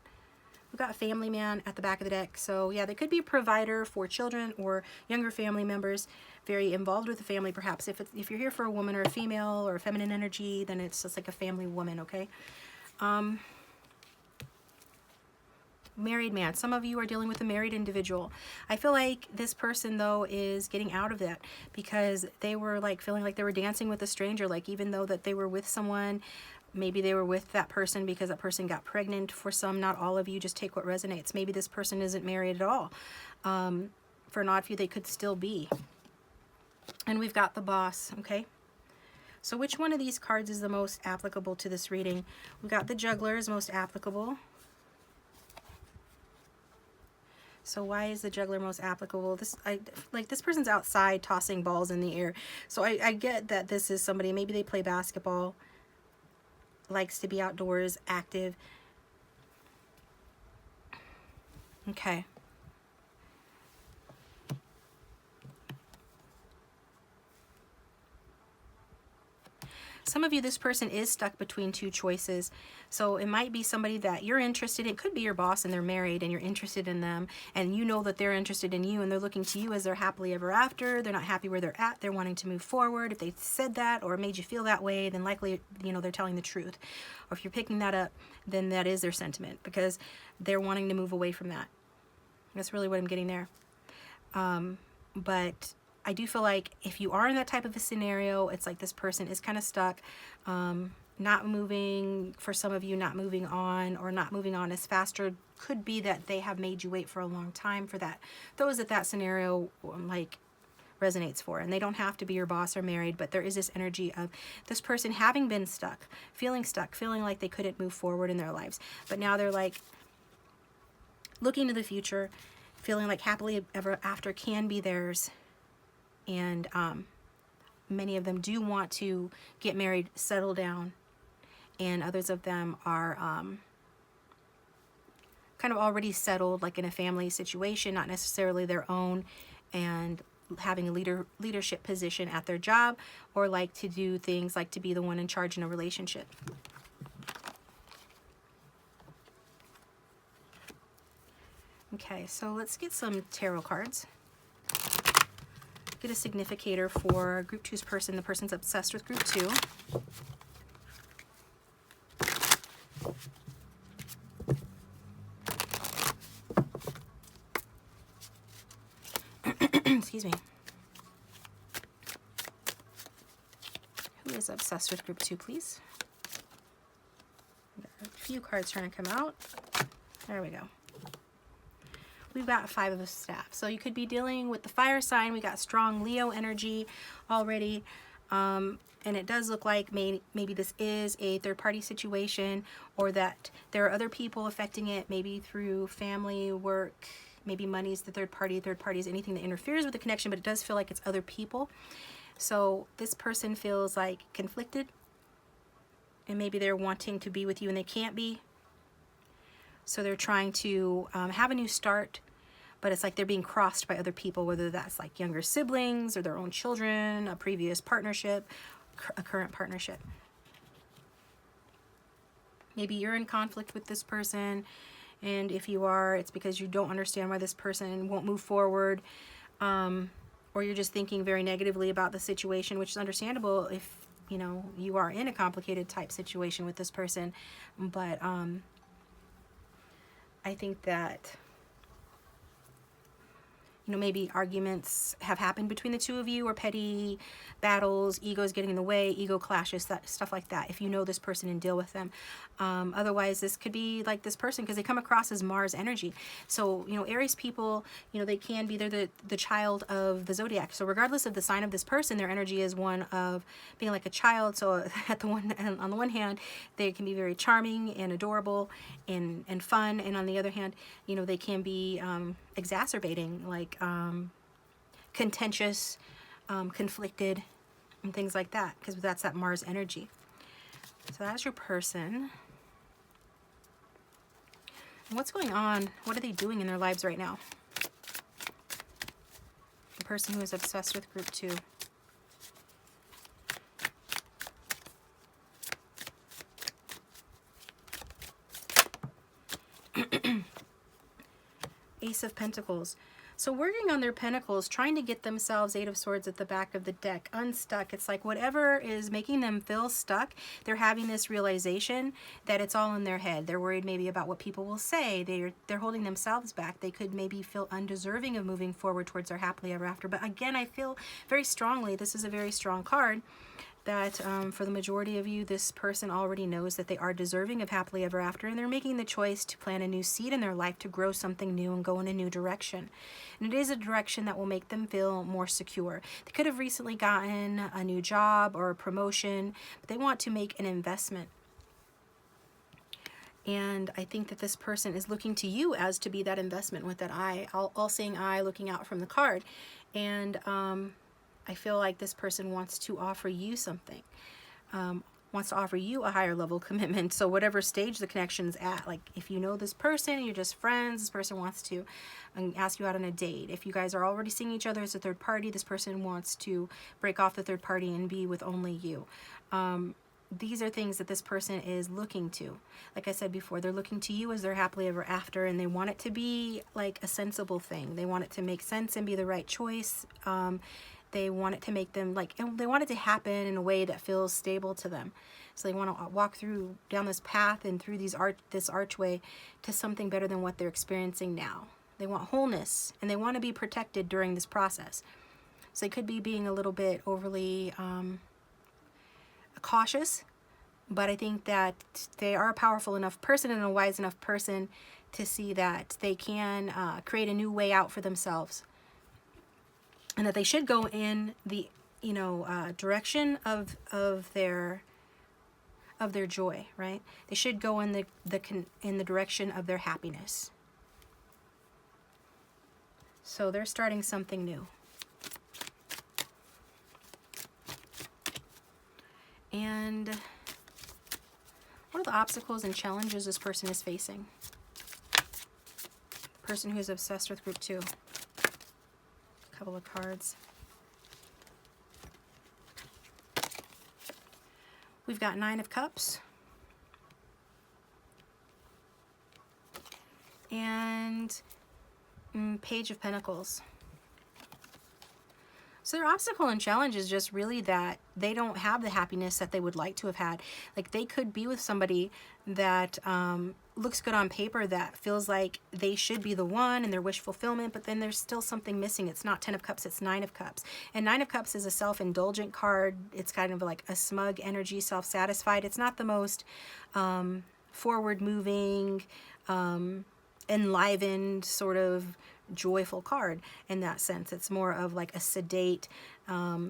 We've got Family Man at the back of the deck. So yeah, they could be a provider for children or younger family members, very involved with the family perhaps. If you're here for a woman or a female or a feminine energy, then it's just like a family woman, okay? Married man. Some of you are dealing with a married individual. I feel like this person though is getting out of that because they were like feeling like they were dancing with a stranger, like even though that they were with someone, maybe they were with that person because that person got pregnant. For some, not all of you, just take what resonates. Maybe this person isn't married at all. For an odd few, they could still be. And we've got the Boss, okay? So which one of these cards is the most applicable to this reading? We've got the Juggler is most applicable. So why is the Juggler most applicable? This person's outside tossing balls in the air. So I get that this is somebody, maybe they play basketball, likes to be outdoors, active. Okay. Some of you, this person is stuck between two choices. So it might be somebody that you're interested in. It could be your boss and they're married and you're interested in them, and you know that they're interested in you and they're looking to you as their happily ever after. They're not happy where they're at. They're wanting to move forward. If they said that or made you feel that way, then likely, you know, they're telling the truth. Or if you're picking that up, then that is their sentiment, because they're wanting to move away from that. That's really what I'm getting there. But I do feel like if you are in that type of a scenario, it's like this person is kind of stuck, not moving. For some of you, not moving on, or not moving on as fast, or could be that they have made you wait for a long time for that. Those that scenario like resonates for, and they don't have to be your boss or married, but there is this energy of this person having been stuck, feeling like they couldn't move forward in their lives, but now they're like looking to the future, feeling like happily ever after can be theirs. And many of them do want to get married, settle down, and others of them are kind of already settled, like in a family situation, not necessarily their own, and having a leadership position at their job, or like to do things like to be the one in charge in a relationship. Okay, so let's get some tarot cards. Get a significator for Group 2's person. The person's obsessed with Group 2. Excuse me. Who is obsessed with Group 2, please? A few cards trying to come out. There we go. We've got 5 of staff. So you could be dealing with the fire sign. We got strong Leo energy already. And it does look like maybe this is a third-party situation, or that there are other people affecting it, maybe through family, work, maybe money's the third party is anything that interferes with the connection, but it does feel like it's other people. So this person feels like conflicted, and maybe they're wanting to be with you and they can't be. So they're trying to have a new start, but it's like they're being crossed by other people, whether that's like younger siblings or their own children, a previous partnership, a current partnership. Maybe you're in conflict with this person, and if you are, it's because you don't understand why this person won't move forward, or you're just thinking very negatively about the situation, which is understandable if, you know, you are in a complicated type situation with this person. But I think that, you know, maybe arguments have happened between the two of you, or petty battles, egos getting in the way, ego clashes, stuff like that, if you know this person and deal with them. Otherwise, this could be like this person, because they come across as Mars energy. So, you know, Aries people, you know, they can be, they're the child of the zodiac. So regardless of the sign of this person, their energy is one of being like a child. So on the one hand, they can be very charming and adorable and fun. And on the other hand, you know, they can be exacerbating, like contentious, conflicted, and things like that, because that's that Mars energy. So that's your person. And what's going on? What are they doing in their lives right now? The person who is obsessed with Group 2. Ace of Pentacles. So working on their pentacles, trying to get themselves, 8 of Swords at the back of the deck, unstuck. It's like whatever is making them feel stuck, they're having this realization that it's all in their head. They're worried maybe about what people will say. They're holding themselves back. They could maybe feel undeserving of moving forward towards their happily ever after. But again, I feel very strongly, this is a very strong card, that for the majority of you, this person already knows that they are deserving of happily ever after, and they're making the choice to plant a new seed in their life to grow something new and go in a new direction. And it is a direction that will make them feel more secure. They could have recently gotten a new job or a promotion, but they want to make an investment. And I think that this person is looking to you as to be that investment, with that eye, all-seeing eye looking out from the card. And I feel like this person wants to offer you something. wants to offer you a higher level commitment. So whatever stage the connection's at, like if you know this person, you're just friends, this person wants to ask you out on a date. If you guys are already seeing each other as a third party, this person wants to break off the third party and be with only you. These are things that this person is looking to. Like I said before, they're looking to you as their happily ever after, and they want it to be like a sensible thing. They want it to make sense and be the right choice. They want it to make them like, and they want it to happen in a way that feels stable to them. So they want to walk through down this path and through this archway to something better than what they're experiencing now. They want wholeness, and they want to be protected during this process. So they could be being a little bit overly cautious, but I think that they are a powerful enough person and a wise enough person to see that they can create a new way out for themselves, and that they should go in the direction of their joy, right? They should go in the direction of their happiness. So they're starting something new. And what are the obstacles and challenges this person is facing? The person who is obsessed with group 2. A couple of cards. We've got 9 of Cups. And Page of Pentacles. So their obstacle and challenge is just really that they don't have the happiness that they would like to have had. Like they could be with somebody that looks good on paper, that feels like they should be the one and their wish fulfillment, but then there's still something missing. It's not 10 of Cups, it's 9 of Cups. And 9 of Cups is a self-indulgent card. It's kind of like a smug energy, self-satisfied. It's not the most forward-moving, enlivened, sort of joyful card in that sense. It's more of like a sedate,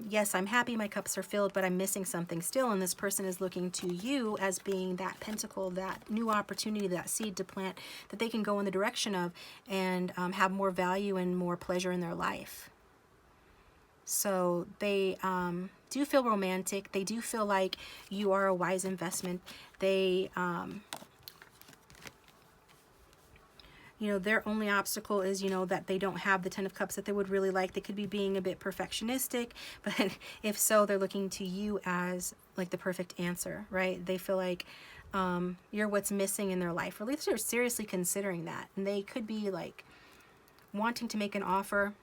yes, I'm happy, my cups are filled, but I'm missing something still, and this person is looking to you as being that pentacle, that new opportunity, that seed to plant that they can go in the direction of and have more value and more pleasure in their life. So they do feel romantic. They do feel like you are a wise investment. They their only obstacle is, that they don't have the 10 of Cups that they would really like. They could be being a bit perfectionistic, but if so, they're looking to you as like the perfect answer, right? They feel like you're what's missing in their life, or at least they're seriously considering that. And they could be like wanting to make an offer,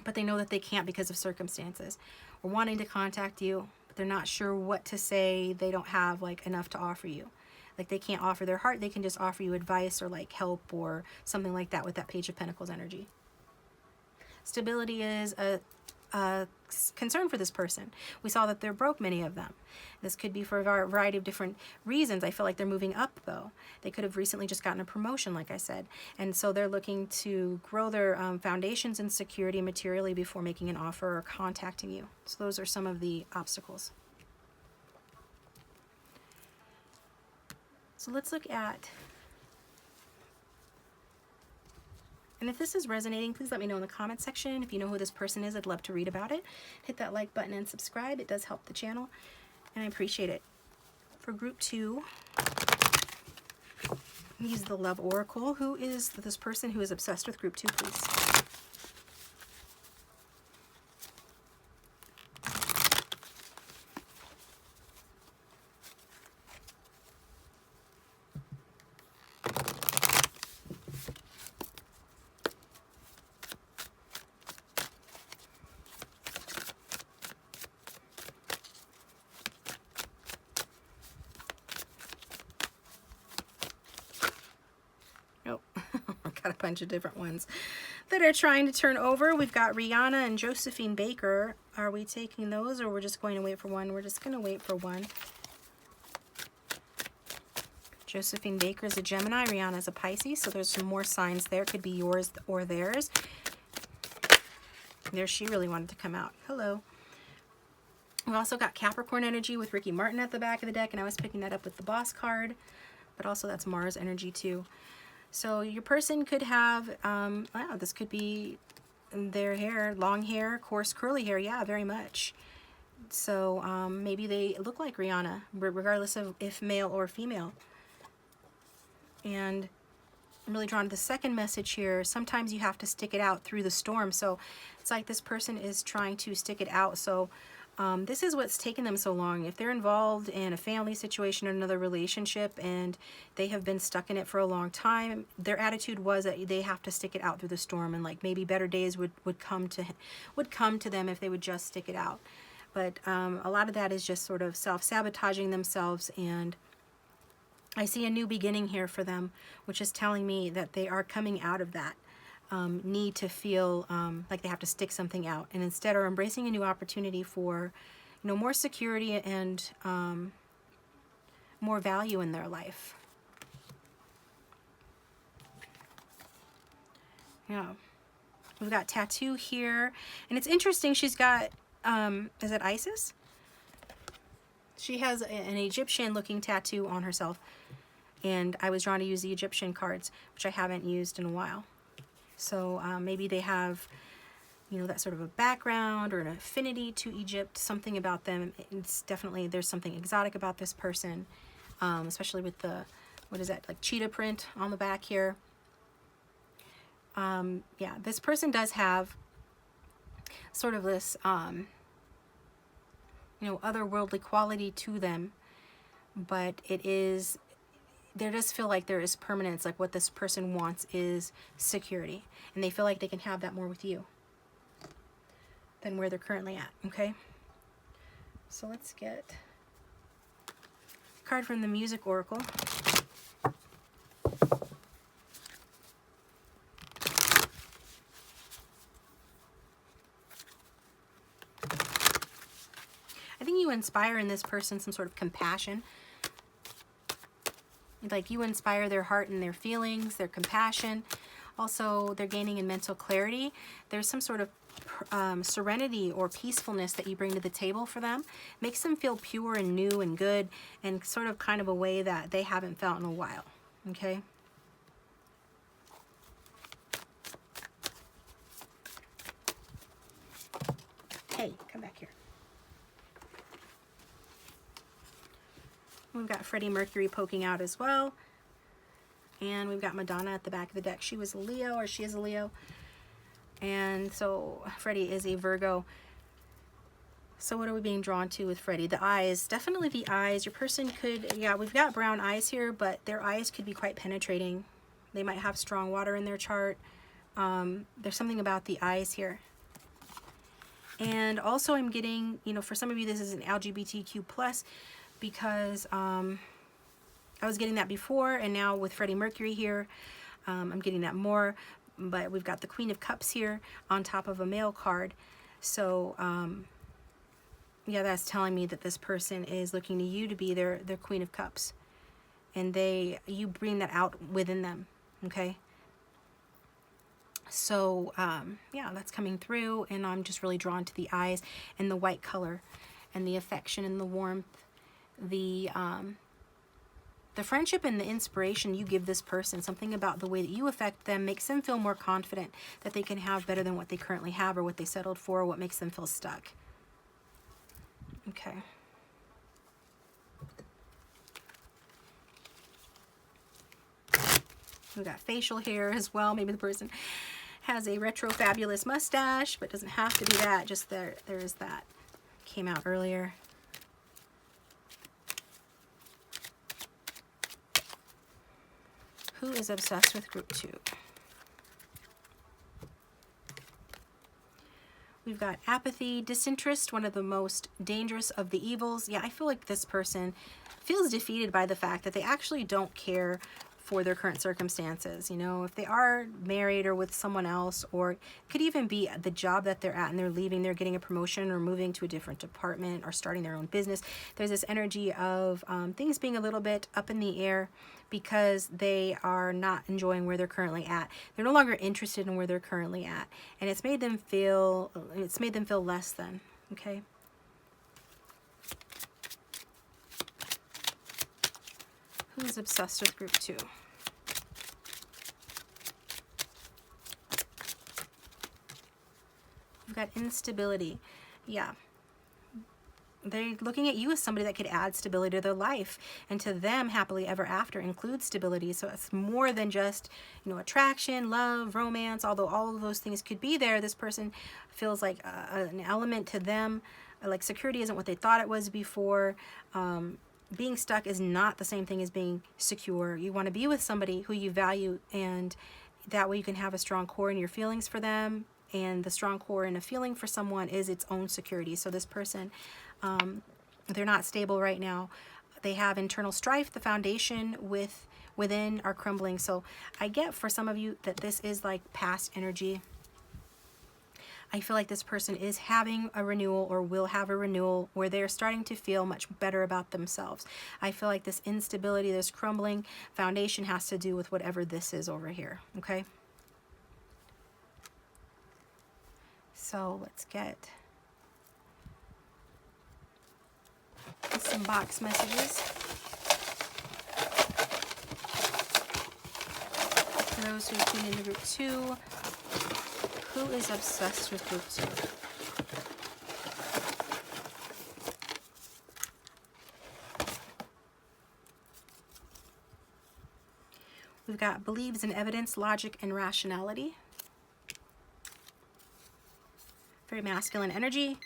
but they know that they can't because of circumstances, or wanting to contact you, but they're not sure what to say. They don't have like enough to offer you. Like they can't offer their heart, they can just offer you advice or like help or something like that with that Page of Pentacles energy. Stability is a concern for this person. We saw that they're broke, many of them. This could be for a variety of different reasons. I feel like they're moving up though. They could have recently just gotten a promotion, like I said. And so they're looking to grow their foundations and security materially before making an offer or contacting you. So those are some of the obstacles. So let's look at, and if this is resonating, please let me know in the comment section. If you know who this person is, I'd love to read about it. Hit that like button and subscribe. It does help the channel, and I appreciate it. For group 2, use the Love Oracle. Who is this person who is obsessed with group 2, please? Got a bunch of different ones that are trying to turn over. We've got Rihanna and Josephine Baker. Are we taking those, or we're just going to wait for one? We're just going to wait for one. Josephine Baker is a Gemini. Rihanna is a Pisces. So there's some more signs there. Could be yours or theirs. There, she really wanted to come out. Hello. We've also got Capricorn energy with Ricky Martin at the back of the deck, and I was picking that up with the Boss card. But also that's Mars energy too. So your person could have, wow, this could be their hair, long hair, coarse curly hair, yeah, very much. So maybe they look like Rihanna, regardless of if male or female. And I'm really drawn to the second message here. Sometimes you have to stick it out through the storm. So it's like this person is trying to stick it out. So this is what's taken them so long. If they're involved in a family situation or another relationship and they have been stuck in it for a long time, their attitude was that they have to stick it out through the storm, and like maybe better days would come to them if they would just stick it out. But a lot of that is just sort of self-sabotaging themselves, and I see a new beginning here for them, which is telling me that they are coming out of that need to feel like they have to stick something out, and instead are embracing a new opportunity for, you know, more security and more value in their life. Yeah, we've got tattoo here, and it's interesting. She's got is it Isis? She has an Egyptian-looking tattoo on herself, and I was drawn to use the Egyptian cards, which I haven't used in a while. So maybe they have, you know, that sort of a background or an affinity to Egypt, something about them. It's definitely, there's something exotic about this person, especially with the, what is that, like cheetah print on the back here. Yeah, this person does have sort of this, you know, otherworldly quality to them, but it is, there does feel like there is permanence. Like what this person wants is security, and they feel like they can have that more with you than where they're currently at. Okay, so let's get a card from the Music Oracle. I think you inspire in this person some sort of compassion. Like you inspire their heart and their feelings, their compassion. Also, they're gaining in mental clarity. There's some sort of serenity or peacefulness that you bring to the table for them. Makes them feel pure and new and good, and sort of kind of a way that they haven't felt in a while. Okay? Hey, come back here. We've got Freddie Mercury poking out as well. And we've got Madonna at the back of the deck. She was a Leo, or she is a Leo. And so Freddie is a Virgo. So what are we being drawn to with Freddie? The eyes, definitely the eyes. Your person could, yeah, we've got brown eyes here, but their eyes could be quite penetrating. They might have strong water in their chart. There's something about the eyes here. And also I'm getting, you know, for some of you this is an LGBTQ+, because I was getting that before, and now with Freddie Mercury here, I'm getting that more. But we've got the Queen of Cups here on top of a male card. So yeah, that's telling me that this person is looking to you to be their Queen of Cups, and you bring that out within them. Okay, so yeah, that's coming through, and I'm just really drawn to the eyes and the white color and the affection and the warmth, the friendship and the inspiration you give this person. Something about the way that you affect them makes them feel more confident that they can have better than what they currently have, or what they settled for, or what makes them feel stuck. Okay. We've got facial hair as well. Maybe the person has a retro fabulous mustache, but doesn't have to be that. Just there is that. Came out earlier. Who is obsessed with group 2? We've got apathy, disinterest, one of the most dangerous of the evils. Yeah, I feel like this person feels defeated by the fact that they actually don't care for their current circumstances. You know, if they are married or with someone else, or it could even be the job that they're at and they're leaving, they're getting a promotion or moving to a different department or starting their own business. There's this energy of things being a little bit up in the air because they are not enjoying where they're currently at. They're no longer interested in where they're currently at, and it's made them feel less than. Okay. Who's obsessed with group 2? We've got instability. Yeah. they're looking at you as somebody that could add stability to their life, and to them, happily ever after includes stability. So it's more than just, you know, attraction, love, romance. Although all of those things could be there, this person feels like an element to them, like security isn't what they thought it was before. Being stuck is not the same thing as being secure. You want to be with somebody who you value, and that way you can have a strong core in your feelings for them. And the strong core in a feeling for someone is its own security. So this person, they're not stable right now. They have internal strife. The foundation within are crumbling. So I get for some of you that this is like past energy. I feel like this person is having a renewal, or will have a renewal, where they're starting to feel much better about themselves. I feel like this instability, this crumbling foundation has to do with whatever this is over here, okay? So let's get some box messages for those who tune into group 2. Who is obsessed with group 2? We've got believes in evidence, logic, and rationality. Very masculine energy.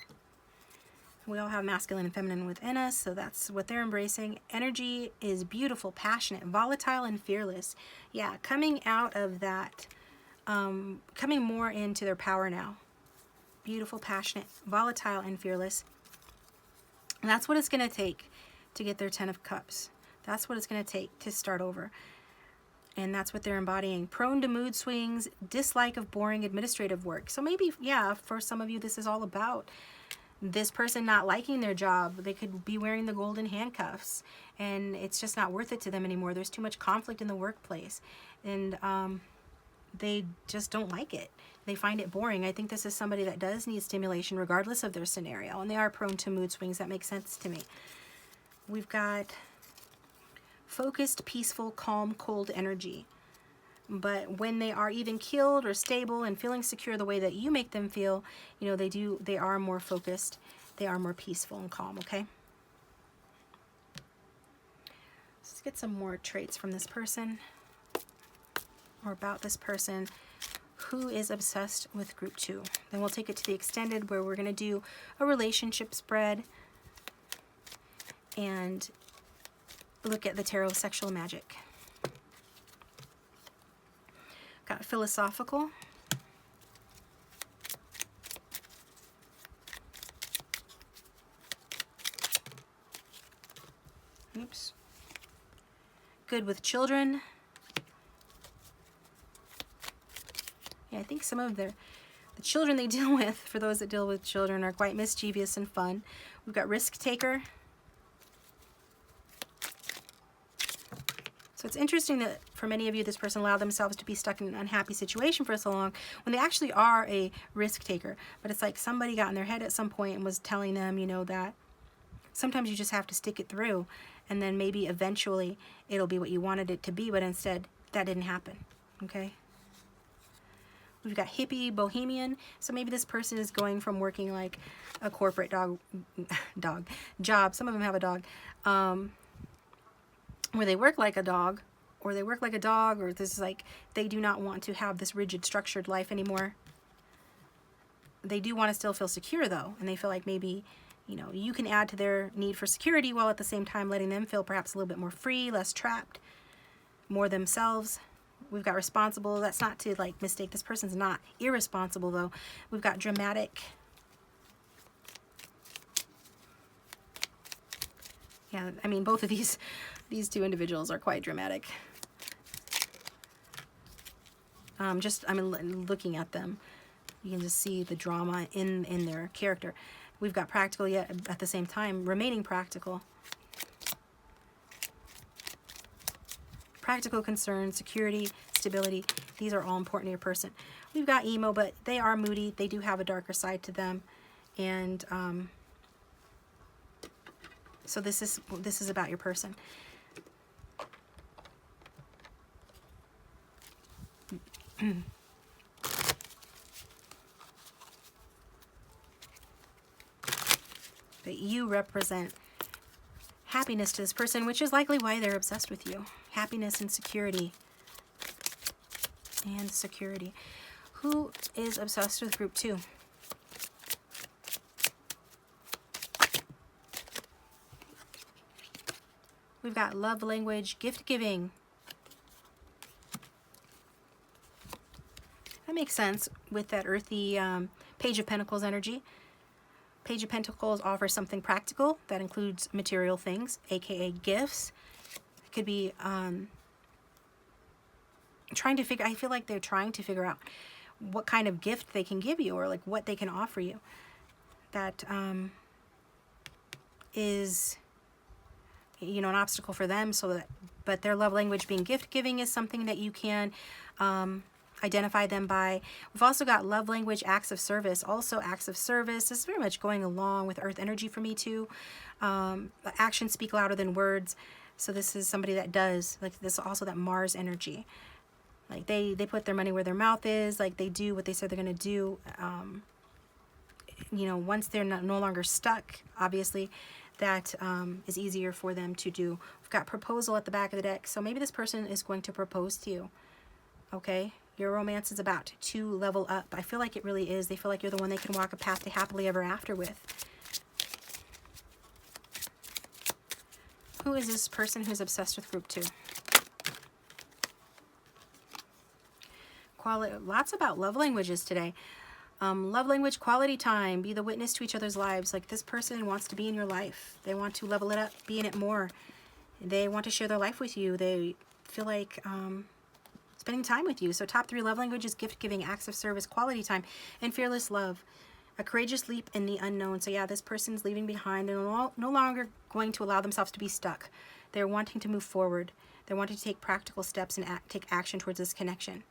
We all have masculine and feminine within us, so that's what they're embracing. Energy is beautiful, passionate, volatile, and fearless. Yeah, coming out of that, coming more into their power now. Beautiful, passionate, volatile, and fearless. And that's what it's going to take to get their 10 of Cups. That's what it's going to take to start over. And that's what they're embodying. Prone to mood swings, dislike of boring administrative work. So maybe, yeah, for some of you, this is all about this person not liking their job. They could be wearing the golden handcuffs, and it's just not worth it to them anymore. There's too much conflict in the workplace, and they just don't like it. They find it boring. I think this is somebody that does need stimulation regardless of their scenario, and they are prone to mood swings. That makes sense to me. We've got focused, peaceful, calm, cold energy. But when they are even keeled or stable and feeling secure the way that you make them feel, you know, they are more focused, they are more peaceful and calm, okay? Let's get some more traits from this person, or about this person who is obsessed with group 2. Then we'll take it to the extended, where we're going to do a relationship spread and look at the tarot sexual magic. Got philosophical. Oops. Good with children. Yeah, I think some of the children they deal with, for those that deal with children, are quite mischievous and fun. We've got risk taker. So it's interesting that for many of you, this person allowed themselves to be stuck in an unhappy situation for so long when they actually are a risk taker. But it's like somebody got in their head at some point and was telling them, you know, that sometimes you just have to stick it through, and then maybe eventually it'll be what you wanted it to be, but instead that didn't happen, okay? We've got hippie, bohemian. So maybe this person is going from working like a corporate job. Some of them have a dog. Where they work like a dog, or they work like a dog, or this is like they do not want to have this rigid, structured life anymore. They do want to still feel secure though, and they feel like maybe, you know, you can add to their need for security while at the same time letting them feel perhaps a little bit more free, less trapped, more themselves. We've got responsible. That's not to like mistake, this person's not irresponsible though. We've got dramatic. Yeah, I mean, both of these two individuals are quite dramatic. I mean, looking at them, you can just see the drama in their character. We've got practical, yet at the same time remaining practical. Practical concern, security, stability, these are all important to your person. We've got emo, but they are moody. They do have a darker side to them, and so this is about your person. But you represent happiness to this person, which is likely why they're obsessed with you. Happiness and security. And security. Who is obsessed with group 2? We've got love language, gift giving. That makes sense with that earthy Page of Pentacles energy. Page of Pentacles offers something practical that includes material things, aka gifts. It could be I feel like they're trying to figure out what kind of gift they can give you, or like what they can offer you that is, you know, an obstacle for them. So that, but their love language being gift giving is something that you can identify them by. We've also got love language, acts of service. Also acts of service. This is very much going along with earth energy for me too. Actions speak louder than words. So this is somebody that does, like this also that Mars energy. Like they put their money where their mouth is. Like they do what they said they're going to do. You know, once they're no longer stuck, obviously, that is easier for them to do. We've got proposal at the back of the deck. So maybe this person is going to propose to you. Okay? Your romance is about to level up. I feel like it really is. They feel like you're the one they can walk a path to happily ever after with. Who is this person who's obsessed with group 2? Lots about love languages today. Love language, quality time. Be the witness to each other's lives. Like this person wants to be in your life. They want to level it up, be in it more. They want to share their life with you. They feel like spending time with you. So top 3 love languages: gift giving, acts of service, quality time, and fearless love. A courageous leap in the unknown. So yeah, this person's leaving behind. They're no longer going to allow themselves to be stuck. They're wanting to move forward. They're wanting to take practical steps and take action towards this connection.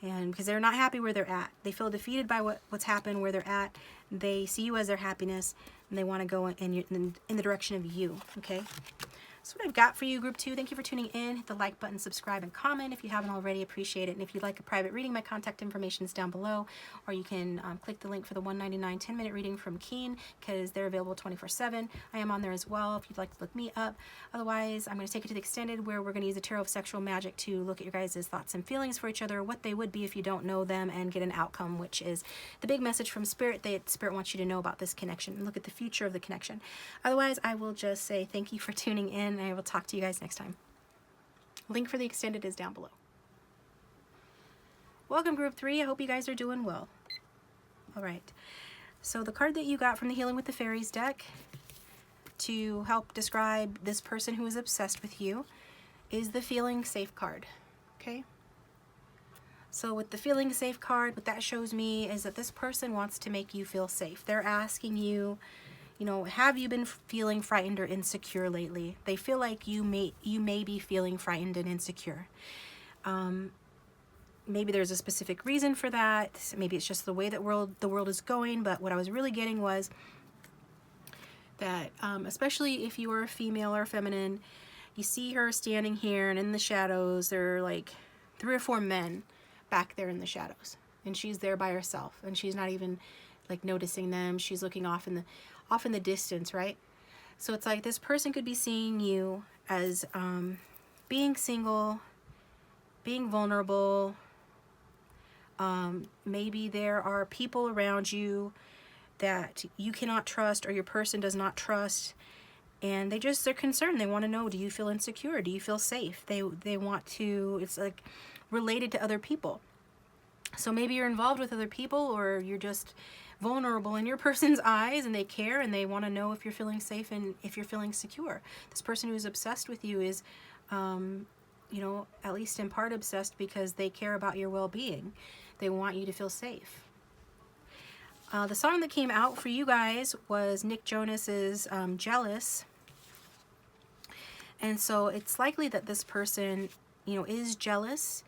And because they're not happy where they're at. They feel defeated by what's happened where they're at. They see you as their happiness, and they want to go in the direction of you. Okay? That's what I've got for you, group 2. Thank you for tuning in. Hit the like button, subscribe, and comment if you haven't already. Appreciate it. And if you'd like a private reading, my contact information is down below. Or you can click the link for the $1.99 10-minute reading from Keen, because they're available 24/7. I am on there as well if you'd like to look me up. Otherwise, I'm going to take it to the extended, where we're going to use the Tarot of Sexual Magic to look at your guys' thoughts and feelings for each other, what they would be if you don't know them, and get an outcome, which is the big message from Spirit. Spirit wants you to know about this connection and look at the future of the connection. Otherwise, I will just say thank you for tuning in, and I will talk to you guys next time. Link for the extended is down below. Welcome, group 3. I hope you guys are doing well. All right. So the card that you got from the Healing with the Fairies deck to help describe this person who is obsessed with you is the Feeling Safe card. Okay? So with the Feeling Safe card, what that shows me is that this person wants to make you feel safe. They're asking you, you know, have you been feeling frightened or insecure lately? They feel like you may be feeling frightened and insecure. Maybe there's a specific reason for that. Maybe it's just the way that the world is going. But what I was really getting was that, especially if you are a female or feminine, you see her standing here, and in the shadows there are like 3 or 4 men back there in the shadows, and she's there by herself, and she's not even like noticing them. She's looking off in the distance, right? So it's like this person could be seeing you as being single, being vulnerable. Maybe there are people around you that you cannot trust, or your person does not trust, and they're concerned. They want to know, do you feel insecure? Do you feel safe? They want to, it's like related to other people. So maybe you're involved with other people, or you're just vulnerable in your person's eyes, and they care, and they want to know if you're feeling safe and if you're feeling secure. This person who's obsessed with you is, you know, at least in part obsessed because they care about your well-being. They want you to feel safe. The song that came out for you guys was Nick Jonas's Jealous. And so it's likely that this person, you know, is jealous.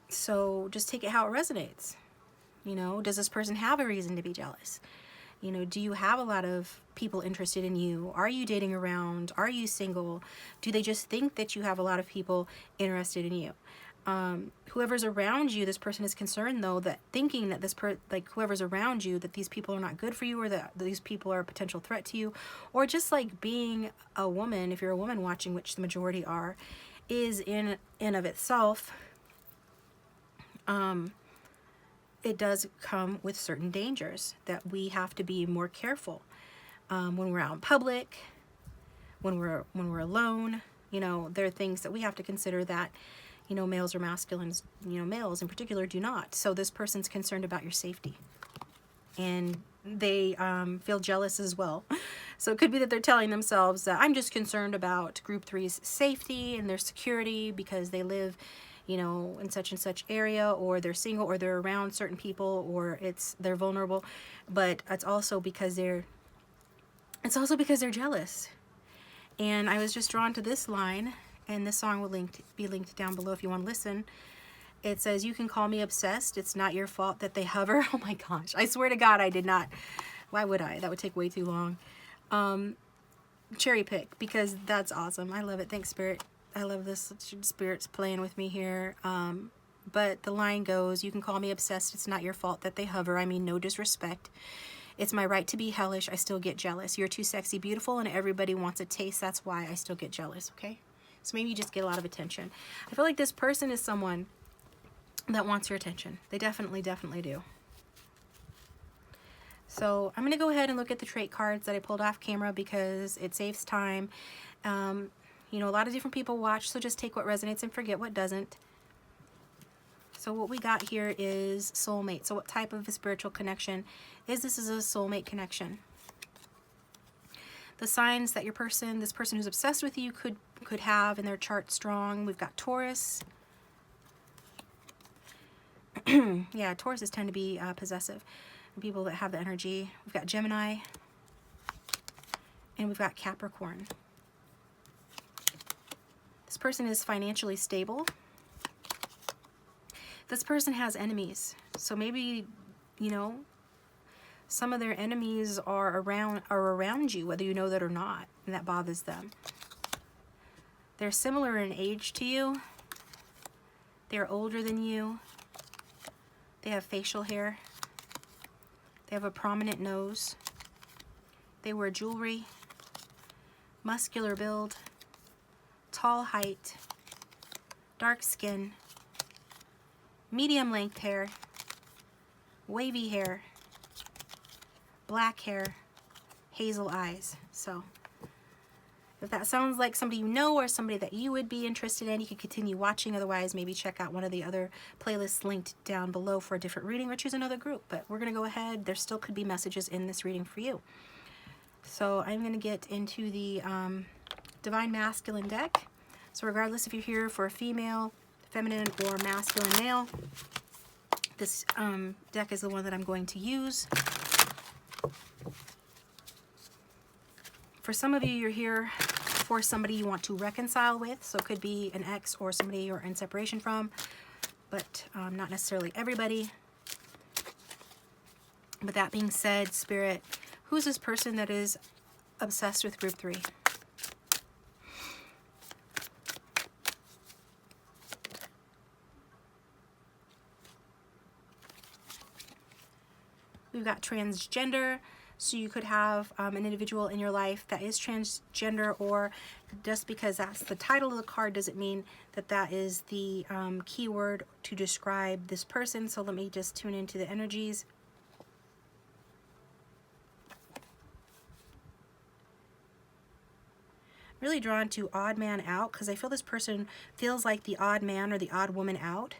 So just take it how it resonates. You know, does this person have a reason to be jealous? You know, do you have a lot of people interested in you? Are you dating around? Are you single? Do they just think that you have a lot of people interested in you? Whoever's around you, this person is concerned though, that thinking that like whoever's around you, that these people are not good for you, or that these people are a potential threat to you, or just like being a woman, if you're a woman watching, which the majority are, is in of itself, it does come with certain dangers that we have to be more careful when we're out in public, when we're alone. You know, there are things that we have to consider that, you know, males or masculines, you know, males in particular do not. So this person's concerned about your safety, and they feel jealous as well. So it could be that they're telling themselves that I'm just concerned about group 3's safety and their security because they live, you know, in such and such area, or they're single, or they're around certain people, or they're vulnerable. But it's also because they're jealous. And I was just drawn to this line, and this song will be linked down below if you want to listen. It says, "You can call me obsessed. It's not your fault that they hover." Oh my gosh. I swear to God, I did not. Why would I? That would take way too long. Cherry pick, because that's awesome. I love it. Thanks, Spirit. I love this. Spirit's playing with me here. But the line goes, "You can call me obsessed. It's not your fault that they hover. I mean, no disrespect. It's my right to be hellish. I still get jealous. You're too sexy, beautiful, and everybody wants a taste. That's why I still get jealous." Okay? So maybe you just get a lot of attention. I feel like this person is someone that wants your attention. They definitely, definitely do. So I'm going to go ahead and look at the trait cards that I pulled off camera because it saves time. You know, a lot of different people watch, so just take what resonates and forget what doesn't. So what we got here is soulmate. So what type of a spiritual connection is this? Is a soulmate connection. The signs that this person who's obsessed with you could have in their chart strong. We've got Taurus. Yeah, Tauruses tend to be possessive. People that have the energy. We've got Gemini. And we've got Capricorn. This person is financially stable. This person has enemies. So maybe, you know, some of their enemies are around you, whether you know that or not, and that bothers them. They're similar in age to you. They're older than you. They have facial hair. They have a prominent nose. They wear jewelry. Muscular build. Tall height. Dark skin. Medium length hair. Wavy hair. Black hair. Hazel eyes. So if that sounds like somebody you know or somebody that you would be interested in, you can continue watching. Otherwise, maybe check out one of the other playlists linked down below for a different reading, or choose another group. But we're going to go ahead. There still could be messages in this reading for you. So I'm going to get into the Divine Masculine deck. So regardless if you're here for a female, feminine, or masculine male, this deck is the one that I'm going to use. For some of you, you're here for somebody you want to reconcile with. So it could be an ex or somebody you're in separation from, but not necessarily everybody. But that being said, Spirit, who's this person that is obsessed with group 3? We've got transgender. So you could have an individual in your life that is transgender, or just because that's the title of the card doesn't mean that that is the keyword to describe this person. So let me just tune into the energies. Really drawn to odd man out, because I feel this person feels like the odd man or the odd woman out.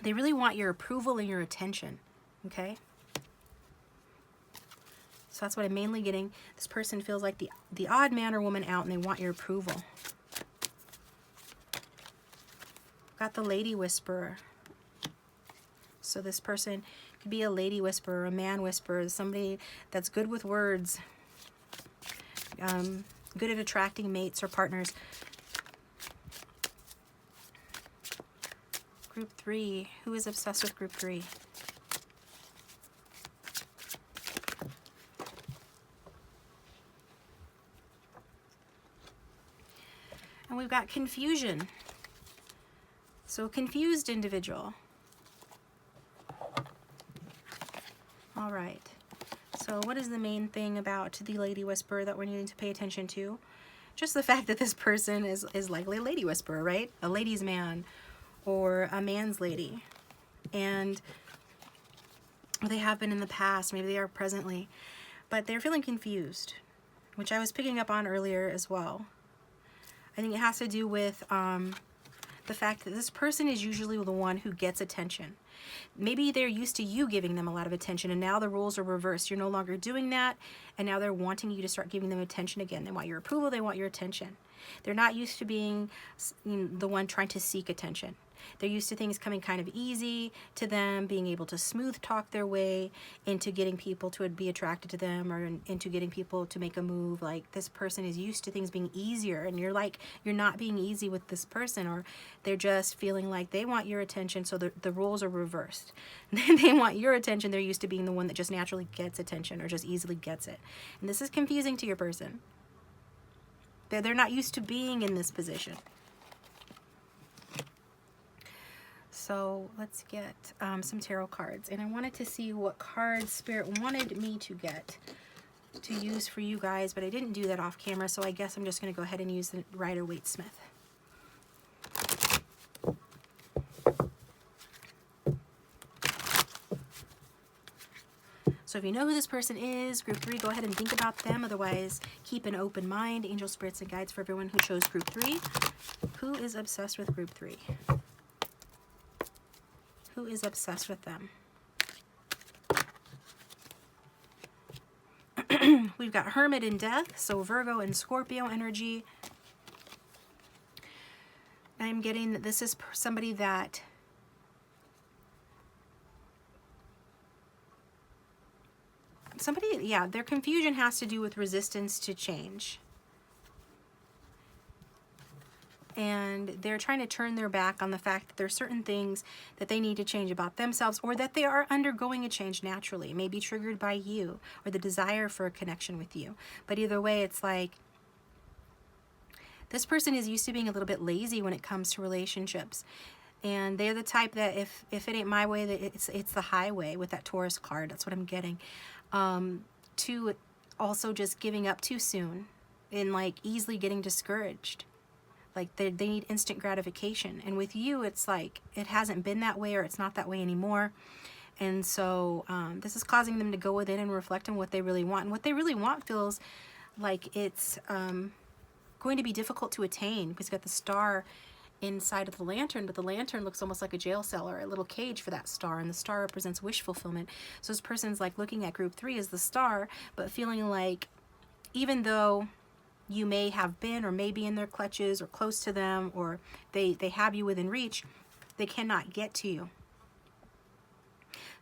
They really want your approval and your attention, okay? So that's what I'm mainly getting. This person feels like the odd man or woman out, and they want your approval. Got the Lady Whisperer. So this person could be a lady whisperer, a man whisperer, somebody that's good with words, good at attracting mates or partners. Group 3. Who is obsessed with group 3? And we've got confusion. So confused individual. All right. So what is the main thing about the lady whisperer that we're needing to pay attention to? Just the fact that this person is likely a lady whisperer, right? A ladies' man or a man's lady. And they have been in the past, maybe they are presently, but they're feeling confused, which I was picking up on earlier as well. I think it has to do with the fact that this person is usually the one who gets attention. Maybe they're used to you giving them a lot of attention, and now the roles are reversed. You're no longer doing that, and now they're wanting you to start giving them attention again. They want your approval, they want your attention. They're not used to being the one trying to seek attention. They're used to things coming kind of easy to them, being able to smooth talk their way into getting people to be attracted to them, or into getting people to make a move. Like, this person is used to things being easier, and you're not being easy with this person, or they're just feeling like they want your attention, so the roles are reversed. They want your attention, they're used to being the one that just naturally gets attention or just easily gets it. And this is confusing to your person. They're not used to being in this position. So let's get some tarot cards. And I wanted to see what cards Spirit wanted me to get to use for you guys, but I didn't do that off camera, so I guess I'm just going to go ahead and use the Rider-Waite-Smith. So if you know who this person is, group 3, go ahead and think about them. Otherwise, keep an open mind. Angel, spirits, and guides for everyone who chose group 3. Who is obsessed with group 3? Who is obsessed with them? We've got Hermit and Death, so Virgo and Scorpio energy. I'm getting that this is somebody that their confusion has to do with resistance to change. And they're trying to turn their back on the fact that there's certain things that they need to change about themselves, or that they are undergoing a change naturally, maybe triggered by you or the desire for a connection with you. But either way, it's like this person is used to being a little bit lazy when it comes to relationships. And they're the type that if it ain't my way, that it's the highway with that Taurus card. That's what I'm getting. To also just giving up too soon and like easily getting discouraged. Like they need instant gratification. And with you, it's like it hasn't been that way, or it's not that way anymore. And so this is causing them to go within and reflect on what they really want. And what they really want feels like it's going to be difficult to attain, because you've got the star inside of the lantern, but the lantern looks almost like a jail cell or a little cage for that star, and the star represents wish fulfillment. So this person's like looking at group 3 as the star, but feeling like even though you may have been or may be in their clutches or close to them, or they have you within reach, they cannot get to you.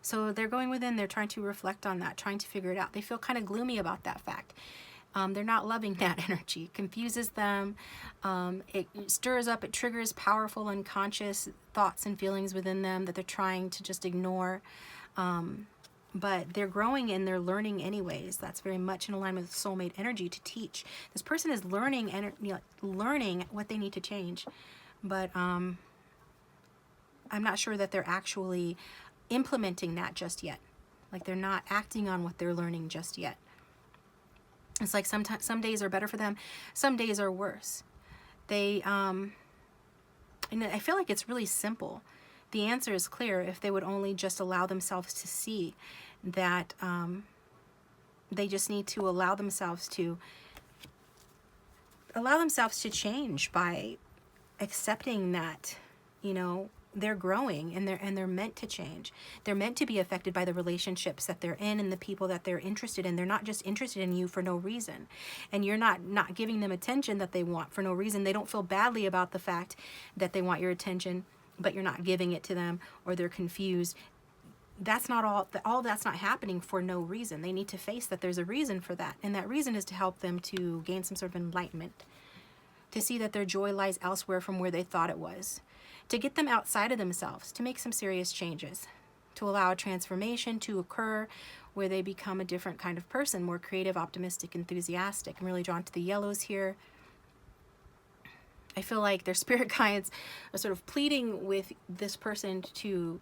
So they're going within, they're trying to reflect on that, trying to figure it out. They feel kind of gloomy about that fact. They're not loving that energy. It confuses them. It stirs up, it triggers powerful unconscious thoughts and feelings within them that they're trying to just ignore. But they're growing and they're learning anyways. That's very much in alignment with soulmate energy, to teach. This person is learning what they need to change. But I'm not sure that they're actually implementing that just yet. Like, they're not acting on what they're learning just yet. It's like sometimes some days are better for them, some days are worse. And I feel like it's really simple. The answer is clear if they would only just allow themselves to see that they just need to allow themselves to change by accepting that, you know, they're growing and they're meant to change. They're meant to be affected by the relationships that they're in and the people that they're interested in. They're not just interested in you for no reason. And you're not giving them attention that they want for no reason. They don't feel badly about the fact that they want your attention, but you're not giving it to them, or they're confused. That's not all that's not happening for no reason. They need to face that there's a reason for that. And that reason is to help them to gain some sort of enlightenment, to see that their joy lies elsewhere from where they thought it was, to get them outside of themselves, to make some serious changes, to allow a transformation to occur where they become a different kind of person, more creative, optimistic, enthusiastic. I'm really drawn to the yellows here. I feel like their spirit guides are sort of pleading with this person to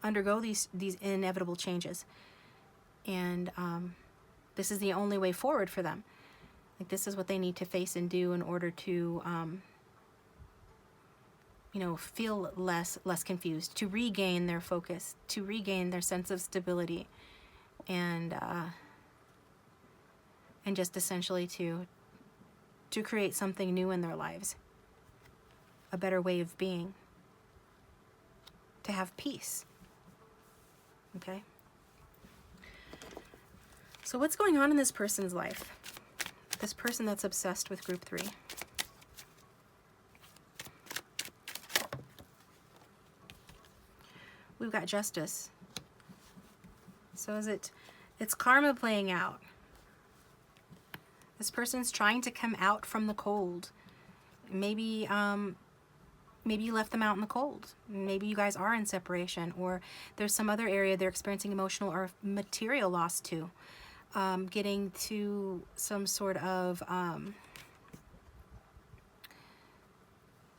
undergo these inevitable changes. And this is the only way forward for them. Like, this is what they need to face and do in order to, you know, feel less confused, to regain their focus, to regain their sense of stability, and just essentially to create something new in their lives, a better way of being, to have peace. Okay? So what's going on in this person's life? This person that's obsessed with group 3. We've got justice. So it's karma playing out. This person's trying to come out from the cold. Maybe maybe you left them out in the cold. Maybe you guys are in separation, or there's some other area they're experiencing emotional or material loss to. Getting to some sort of,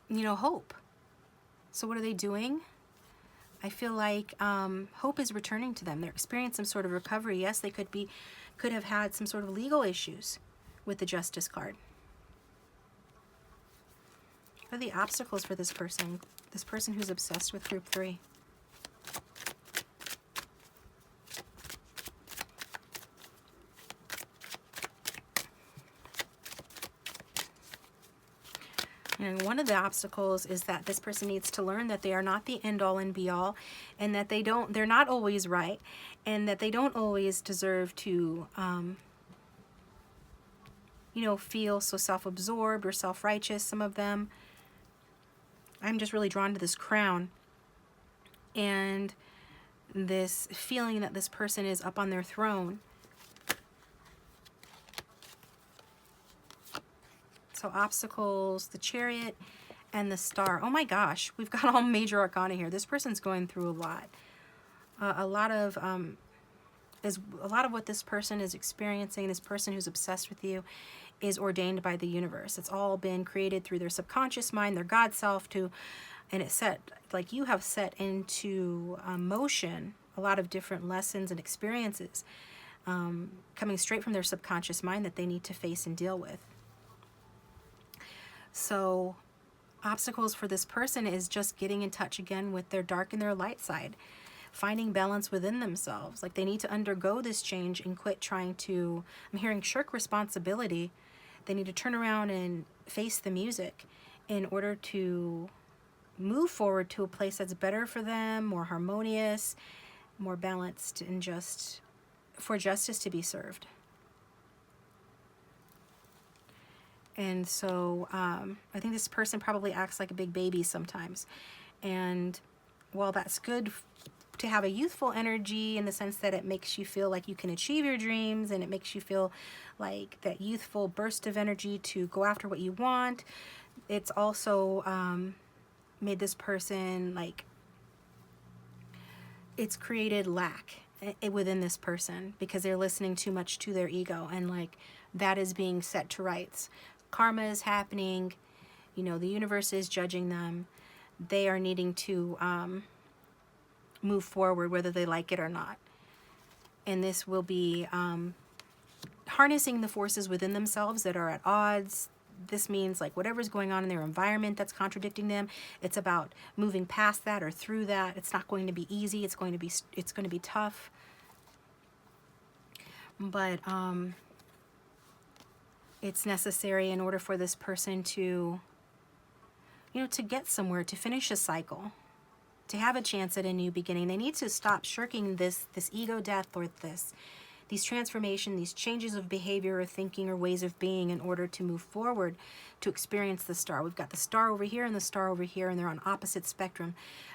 you know, hope. So what are they doing? I feel like hope is returning to them. They're experiencing some sort of recovery. Yes, they could have had some sort of legal issues with the Justice card. What are the obstacles for this person who's obsessed with group 3? And one of the obstacles is that this person needs to learn that they are not the end-all and be-all, and that they're not always right, and that they don't always deserve to, you know, feel so self-absorbed or self-righteous, some of them. I'm just really drawn to this crown and this feeling that this person is up on their throne. So obstacles, the Chariot, and the Star. Oh my gosh, we've got all major arcana here. This person's going through a lot. A lot of what this person is experiencing, this person who's obsessed with you, is ordained by the universe. It's all been created through their subconscious mind, their God self, and it's set, like, you have set into motion a lot of different lessons and experiences coming straight from their subconscious mind that they need to face and deal with. So obstacles for this person is just getting in touch again with their dark and their light side, finding balance within themselves. Like, they need to undergo this change and quit trying to, I'm hearing, shirk responsibility. They need to turn around and face the music in order to move forward to a place that's better for them, more harmonious, more balanced, and just for justice to be served. And so I think this person probably acts like a big baby sometimes. And while that's good to have a youthful energy in the sense that it makes you feel like you can achieve your dreams, and it makes you feel like that youthful burst of energy to go after what you want, it's also made this person, like, it's created lack within this person because they're listening too much to their ego, and like that is being set to rights. Karma is happening, you know, the universe is judging them. They are needing to move forward whether they like it or not. And this will be harnessing the forces within themselves that are at odds. This means, like, whatever's going on in their environment that's contradicting them, it's about moving past that or through that. It's not going to be easy. It's going to be tough. But it's necessary in order for this person to, you know, to get somewhere, to finish a cycle, to have a chance at a new beginning. They need to stop shirking this ego death, or these transformation, these changes of behavior or thinking or ways of being, in order to move forward to experience the star. We've got the star over here and the star over here, and they're on opposite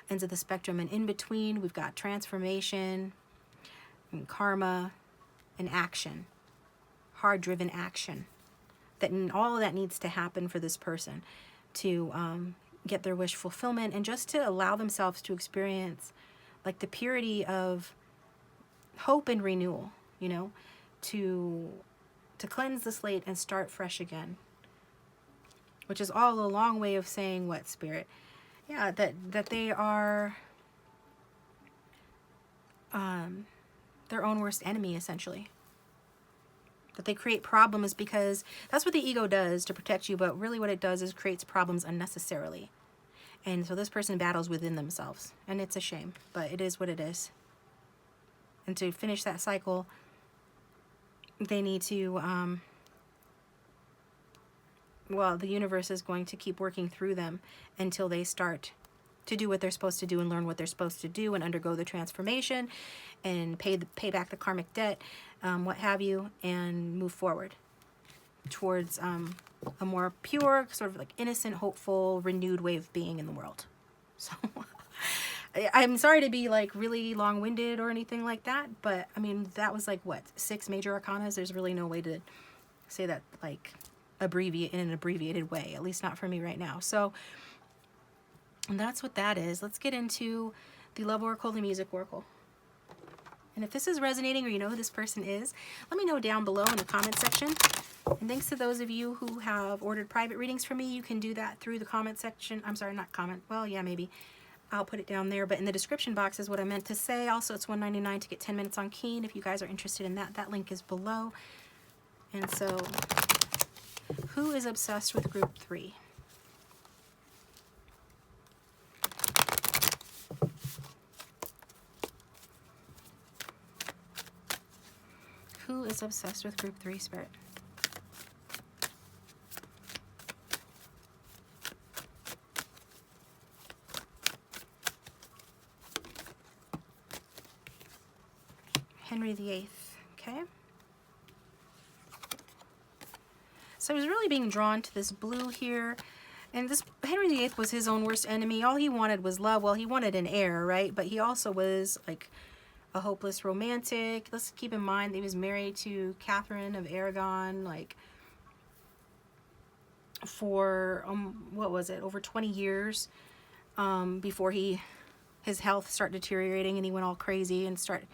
ends of the spectrum. And in between, we've got transformation and karma and action, hard-driven action. All of that needs to happen for this person to get their wish fulfillment, and just to allow themselves to experience, like, the purity of hope and renewal, you know, to cleanse the slate and start fresh again. which is all a long way of saying what, Spirit? Yeah, that they are their own worst enemy, essentially. That they create problems because that's what the ego does to protect you, but really what it does is creates problems unnecessarily. And so this person battles within themselves, and it's a shame, but it is what it is. And to finish that cycle, they need to, well, the universe is going to keep working through them until they start to do what they're supposed to do and learn what they're supposed to do and undergo the transformation and pay back the karmic debt, what have you, and move forward towards a more pure, sort of like innocent, hopeful, renewed way of being in the world. So I'm sorry to be like really long-winded or anything like that, but I mean, that was like what, 6 major arcanas? There's really no way to say that like in an abbreviated way, at least not for me right now. So and that's what that is. Let's get into the Love Oracle, the Music Oracle. And if this is resonating or you know who this person is, let me know down below in the comment section. And thanks to those of you who have ordered private readings from me. You can do that through the comment section. I'm sorry, not comment. Well, yeah, maybe. I'll put it down there. But in the description box is what I meant to say. Also, it's $1.99 to get 10 minutes on Keen. If you guys are interested in that, that link is below. And so, who is obsessed with group 3? Who is obsessed with group 3, Spirit? Henry VIII, okay? So I was really being drawn to this blue here. And this Henry VIII was his own worst enemy. All he wanted was love. Well, he wanted an heir, right? But he also was like a hopeless romantic. Let's keep in mind that he was married to Catherine of Aragon, like for what was it, over 20 years before his health started deteriorating and he went all crazy and started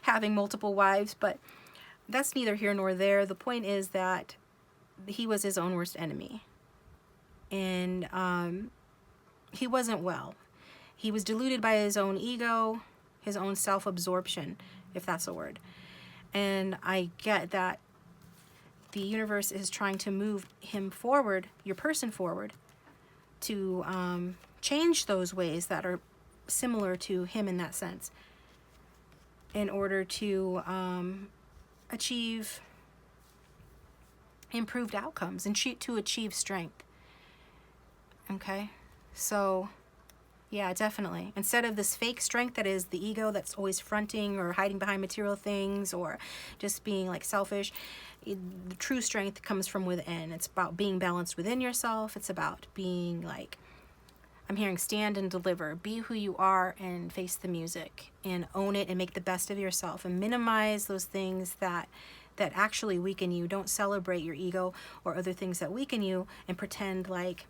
having multiple wives. But that's neither here nor there. The point is that he was his own worst enemy, and he wasn't well. He was deluded by his own ego, his own self-absorption, if that's a word. And I get that the universe is trying to move him forward, your person forward, to change those ways that are similar to him in that sense, in order to achieve improved outcomes and to achieve strength. Okay, so yeah, definitely. Instead of this fake strength that is the ego that's always fronting or hiding behind material things or just being like selfish, the true strength comes from within. It's about being balanced within yourself. It's about being like, I'm hearing stand and deliver. Be who you are and face the music and own it and make the best of yourself and minimize those things that actually weaken you. Don't celebrate your ego or other things that weaken you and pretend like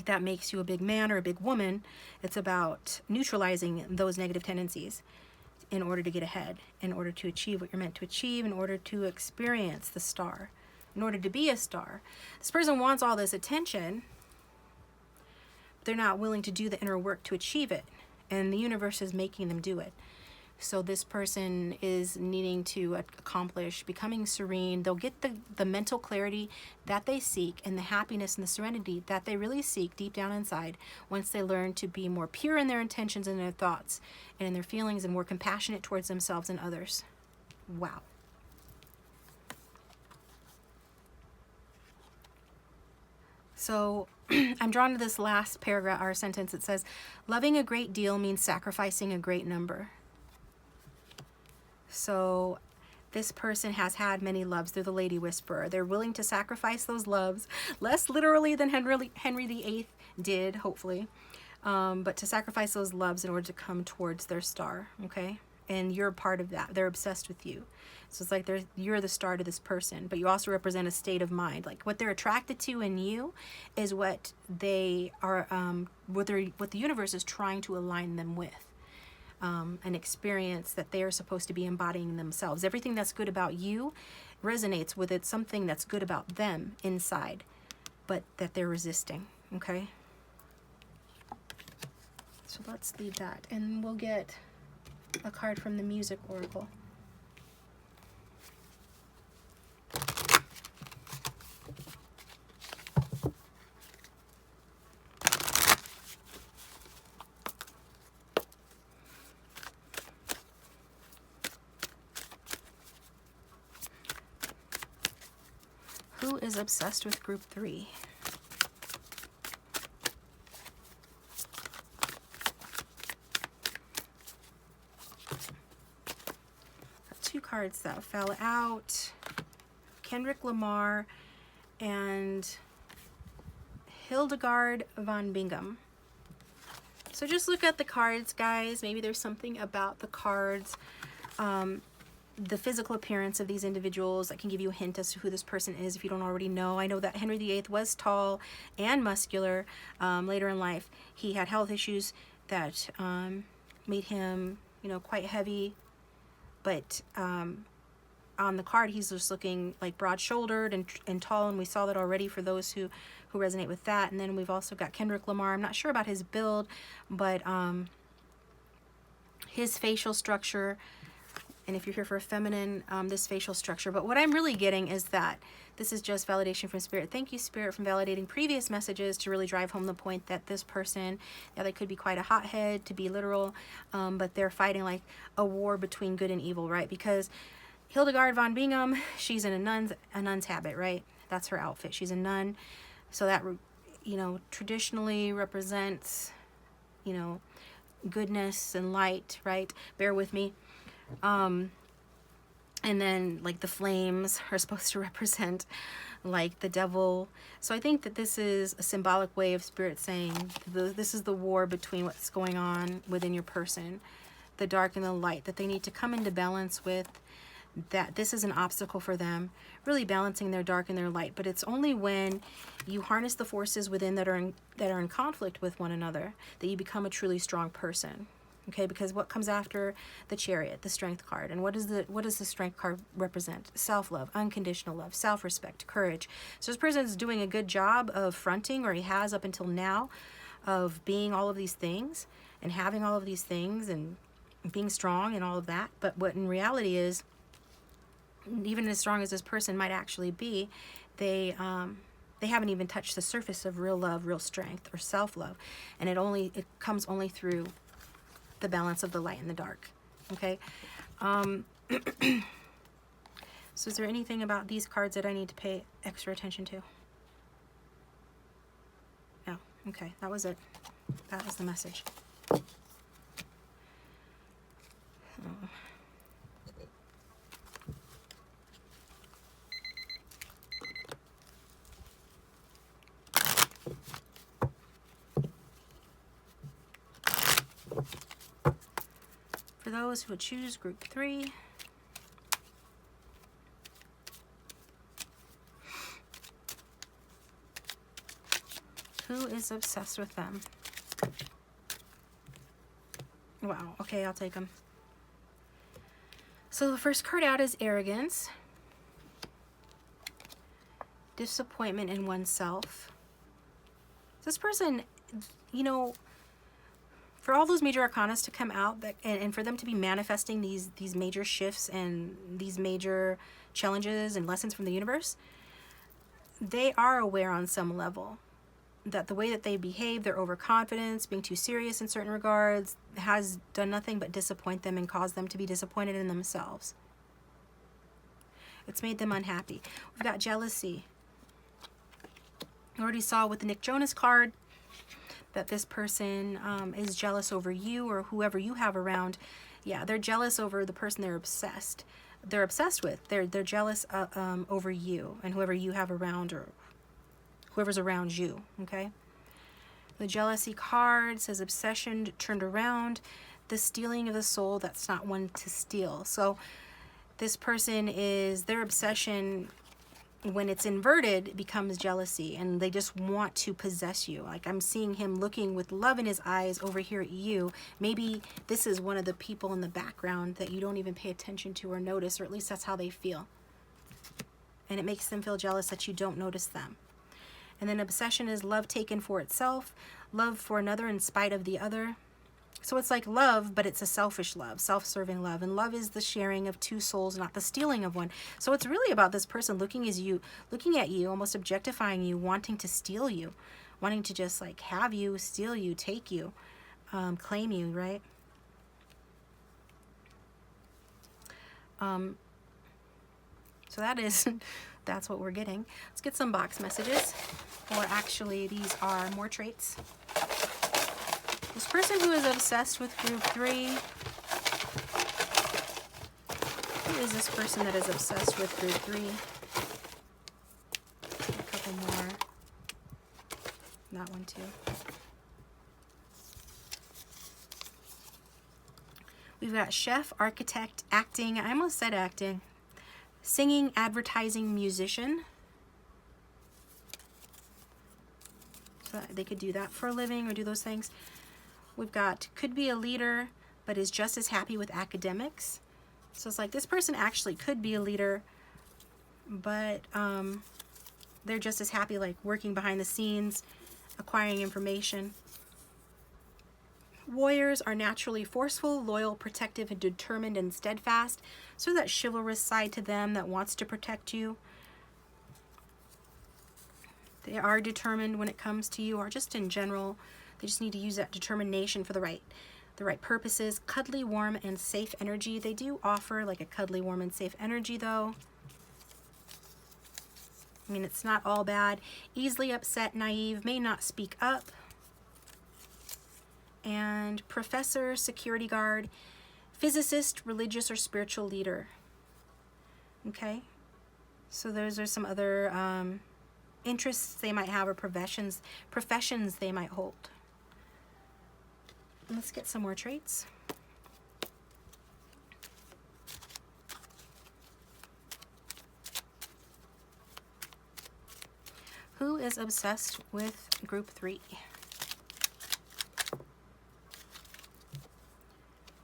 that makes you a big man or a big woman. It's about neutralizing those negative tendencies in order to get ahead, in order to achieve what you're meant to achieve, in order to experience the star, in order to be a star. This person wants all this attention. They're not willing to do the inner work to achieve it, and the universe is making them do it. So this person is needing to accomplish becoming serene. They'll get the mental clarity that they seek and the happiness and the serenity that they really seek deep down inside once they learn to be more pure in their intentions and their thoughts and in their feelings and more compassionate towards themselves and others. Wow. So I'm drawn to this last paragraph or sentence. It says, loving a great deal means sacrificing a great number. So this person has had many loves. They're the lady whisperer. They're willing to sacrifice those loves, less literally than Henry VIII did, hopefully, but to sacrifice those loves in order to come towards their star, okay? And you're part of that. They're obsessed with you. So it's like you're the star to this person, but you also represent a state of mind. Like what they're attracted to in you is what they are, what the universe is trying to align them with. An experience that they are supposed to be embodying themselves. Everything that's good about you resonates with it, something that's good about them inside, but that they're resisting, okay? So let's leave that, and we'll get a card from the Music Oracle. Who is obsessed with group 3? Two cards that fell out. Kendrick Lamar and Hildegard von Bingen. So just look at the cards, guys. Maybe there's something about the cards, the physical appearance of these individuals that can give you a hint as to who this person is if you don't already know. I know that Henry VIII was tall and muscular. Later in life, he had health issues that made him, you know, quite heavy. But on the card, he's just looking like broad-shouldered and tall, and we saw that already for those who resonate with that. And then we've also got Kendrick Lamar. I'm not sure about his build, but his facial structure, and if you're here for a feminine, this facial structure. But what I'm really getting is that this is just validation from Spirit. Thank you, Spirit, from validating previous messages to really drive home the point that this person, yeah, they could be quite a hothead, to be literal, but they're fighting like a war between good and evil, right? Because Hildegard von Bingen, she's in a nun's habit, right? That's her outfit. She's a nun. So that, you know, traditionally represents, you know, goodness and light, right? Bear with me. And then like the flames are supposed to represent like the devil. So I think that this is a symbolic way of Spirit saying this is the war between what's going on within your person, the dark and the light, that they need to come into balance with, that this is an obstacle for them, really balancing their dark and their light. But it's only when you harness the forces within that are in conflict with one another that you become a truly strong person. Okay, because what comes after the Chariot, the Strength card, and what does the Strength card represent? Self-love, unconditional love, self-respect, courage. So this person is doing a good job of fronting, or he has up until now, of being all of these things and having all of these things and being strong and all of that. But what in reality is, even as strong as this person might actually be, they haven't even touched the surface of real love, real strength, or self-love, and it comes only through the balance of the light and the dark. Okay. So is there anything about these cards that I need to pay extra attention to? No. Okay, that was it. That was the message. For those who would choose group 3, who is obsessed with them? Wow, okay, I'll take them. So the first card out is arrogance, disappointment in oneself. This person, you know, for all those major arcanas to come out, and for them to be manifesting these major shifts and these major challenges and lessons from the universe, they are aware on some level that the way that they behave, their overconfidence, being too serious in certain regards, has done nothing but disappoint them and cause them to be disappointed in themselves. It's made them unhappy. We've got jealousy. I already saw with the Nick Jonas card that this person is jealous over you or whoever you have around. Yeah, they're jealous over the person they're obsessed with. They're jealous over you and whoever you have around, or whoever's around you. Okay. The jealousy card says obsession turned around, the stealing of the soul that's not one to steal. So this person is, their obsession, when it's inverted, becomes jealousy, and they just want to possess you. Like, I'm seeing him looking with love in his eyes over here at you. Maybe this is one of the people in the background that you don't even pay attention to or notice, or at least that's how they feel. and it makes them feel jealous that you don't notice them. And then obsession is love taken for itself, love for another in spite of the other. So it's like love, but it's a selfish love, self-serving love. And love is the sharing of two souls, not the stealing of one. So it's really about this person looking at you, almost objectifying you, wanting to steal you, wanting to just like have you, steal you, take you, claim you, right? So that's what we're getting. Let's get some box messages. Or actually, these are more traits. This person who is obsessed with group 3. Who is this person that is obsessed with group 3? A couple more. That one too. We've got chef, architect, acting. I almost said acting. Singing, advertising, musician. So they could do that for a living or do those things. We've got could be a leader, but is just as happy with academics. So it's like this person actually could be a leader, but they're just as happy like working behind the scenes, acquiring information. Warriors are naturally forceful, loyal, protective, and determined and steadfast. So that chivalrous side to them that wants to protect you. They are determined when it comes to you, or just in general. They just need to use that determination for the right purposes. Cuddly, warm, and safe energy. They do offer like a cuddly, warm, and safe energy though. I mean, it's not all bad. Easily upset, naive, may not speak up. And professor, security guard, physicist, religious, or spiritual leader. Okay, so those are some other interests they might have, or professions they might hold. Let's get some more traits. Who is obsessed with group 3?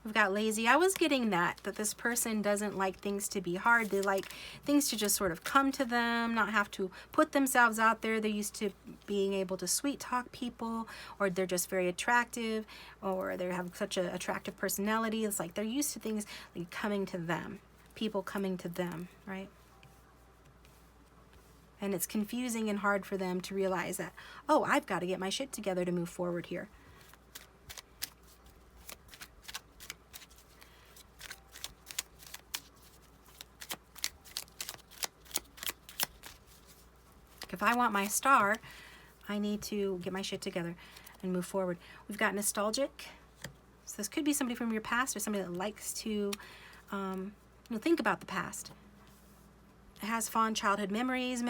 We've got lazy. I was getting that this person doesn't like things to be hard. They like things to just sort of come to them, not have to put themselves out there. They're used to being able to sweet talk people, or they're just very attractive, or they have such an attractive personality. It's like they're used to things like coming to them, people coming to them, right? And it's confusing and hard for them to realize that, oh, I've got to get my shit together to move forward here. If I want my star, I need to get my shit together and move forward. We've got nostalgic. So this could be somebody from your past, or somebody that likes to think about the past. It has fond childhood memories,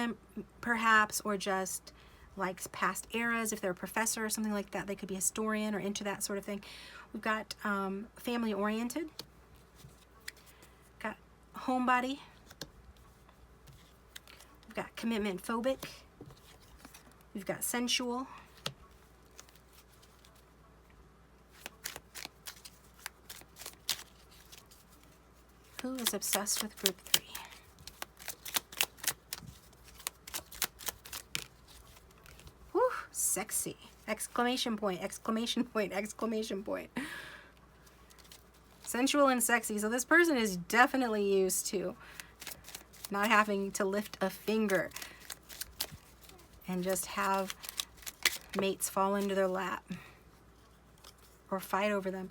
perhaps, or just likes past eras. If they're a professor or something like that, they could be a historian or into that sort of thing. We've got family-oriented. Got homebody. We've got commitment phobic. We've got sensual. Who is obsessed with group 3? Woo, sexy. Exclamation point, exclamation point, exclamation point. Sensual and sexy. So this person is definitely used to not having to lift a finger and just have mates fall into their lap or fight over them.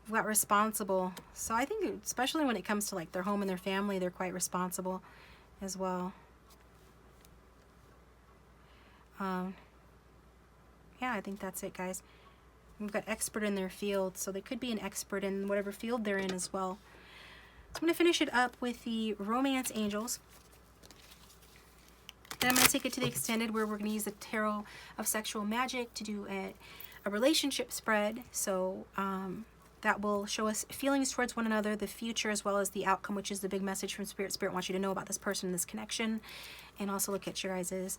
We've got responsible. So I think especially when it comes to like their home and their family, they're quite responsible as well. Yeah, I think that's it, guys. We've got expert in their field, so they could be an expert in whatever field they're in as well. So I'm going to finish it up with the romance angels. Then I'm going to take it to the extended, where we're going to use the tarot of sexual magic to do a relationship spread. So that will show us feelings towards one another, the future, as well as the outcome, which is the big message from Spirit. Spirit wants you to know about this person, this connection, and also look at your guys'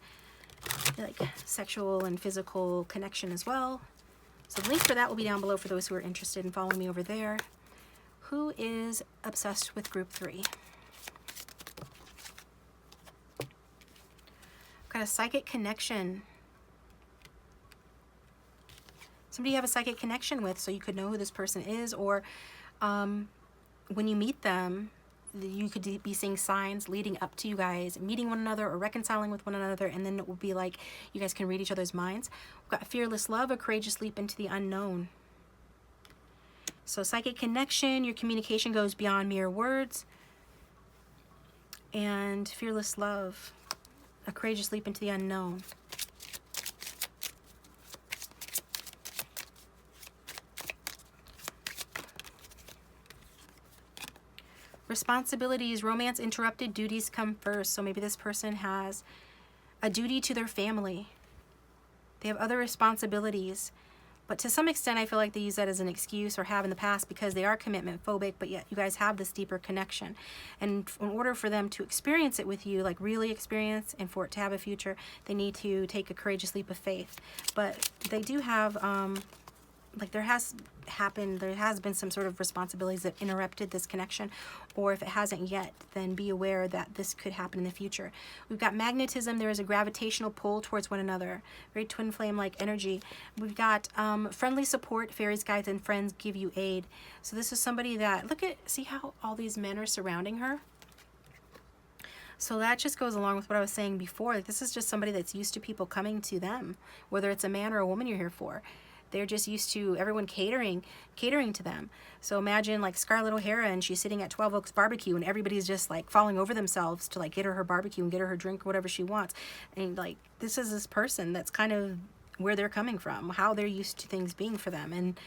like sexual and physical connection as well. So the link for that will be down below for those who are interested in following me over there. Who is obsessed with group 3? Got a psychic connection. Somebody you have a psychic connection with, so you could know who this person is, or when you meet them, you could be seeing signs leading up to you guys meeting one another or reconciling with one another, and then it will be like you guys can read each other's minds. We've got fearless love, a courageous leap into the unknown. So psychic connection, your communication goes beyond mere words. And fearless love, a courageous leap into the unknown. Responsibilities, romance interrupted, duties come first. So maybe this person has a duty to their family. They have other responsibilities. But to some extent, I feel like they use that as an excuse, or have in the past, because they are commitment phobic, but yet you guys have this deeper connection. And in order for them to experience it with you, like really experience, and for it to have a future, they need to take a courageous leap of faith. But they do have, like there has been some sort of responsibilities that interrupted this connection, or if it hasn't yet, then be aware that this could happen in the future. We've got magnetism. There is a gravitational pull towards one another, very twin flame like energy. We've got friendly support, fairies, guides, and friends give you aid. So this is somebody that, see how all these men are surrounding her? So that just goes along with what I was saying before. Like, this is just somebody that's used to people coming to them, whether it's a man or a woman you're here for. They're just used to everyone catering to them. So imagine like Scarlett O'Hara, and she's sitting at 12 Oaks barbecue, and everybody's just like falling over themselves to like get her barbecue and get her drink, whatever she wants. And like, this is this person that's kind of where they're coming from, how they're used to things being for them. And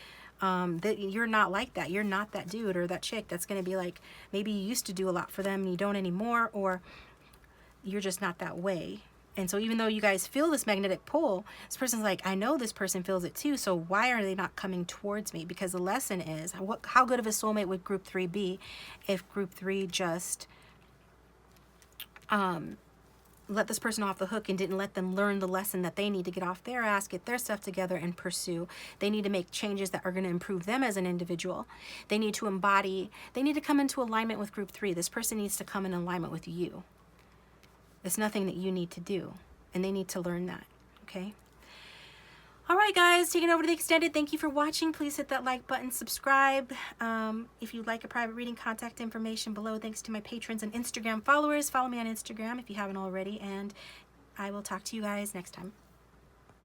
that you're not like that. You're not that dude or that chick that's going to be like, maybe you used to do a lot for them and you don't anymore, or you're just not that way. And so even though you guys feel this magnetic pull, this person's like, I know this person feels it too, so why are they not coming towards me? Because the lesson is, how good of a soulmate would group 3 be if group 3 just let this person off the hook and didn't let them learn the lesson that they need to get off their ass, get their stuff together, and pursue. They need to make changes that are going to improve them as an individual. They need to embody, they need to come into alignment with group 3. This person needs to come in alignment with you. It's nothing that you need to do, and they need to learn that, okay? All right, guys, taking over to the extended. Thank you for watching. Please hit that like button, subscribe. If you'd like a private reading, contact information below. Thanks to my patrons and Instagram followers. Follow me on Instagram if you haven't already, and I will talk to you guys next time.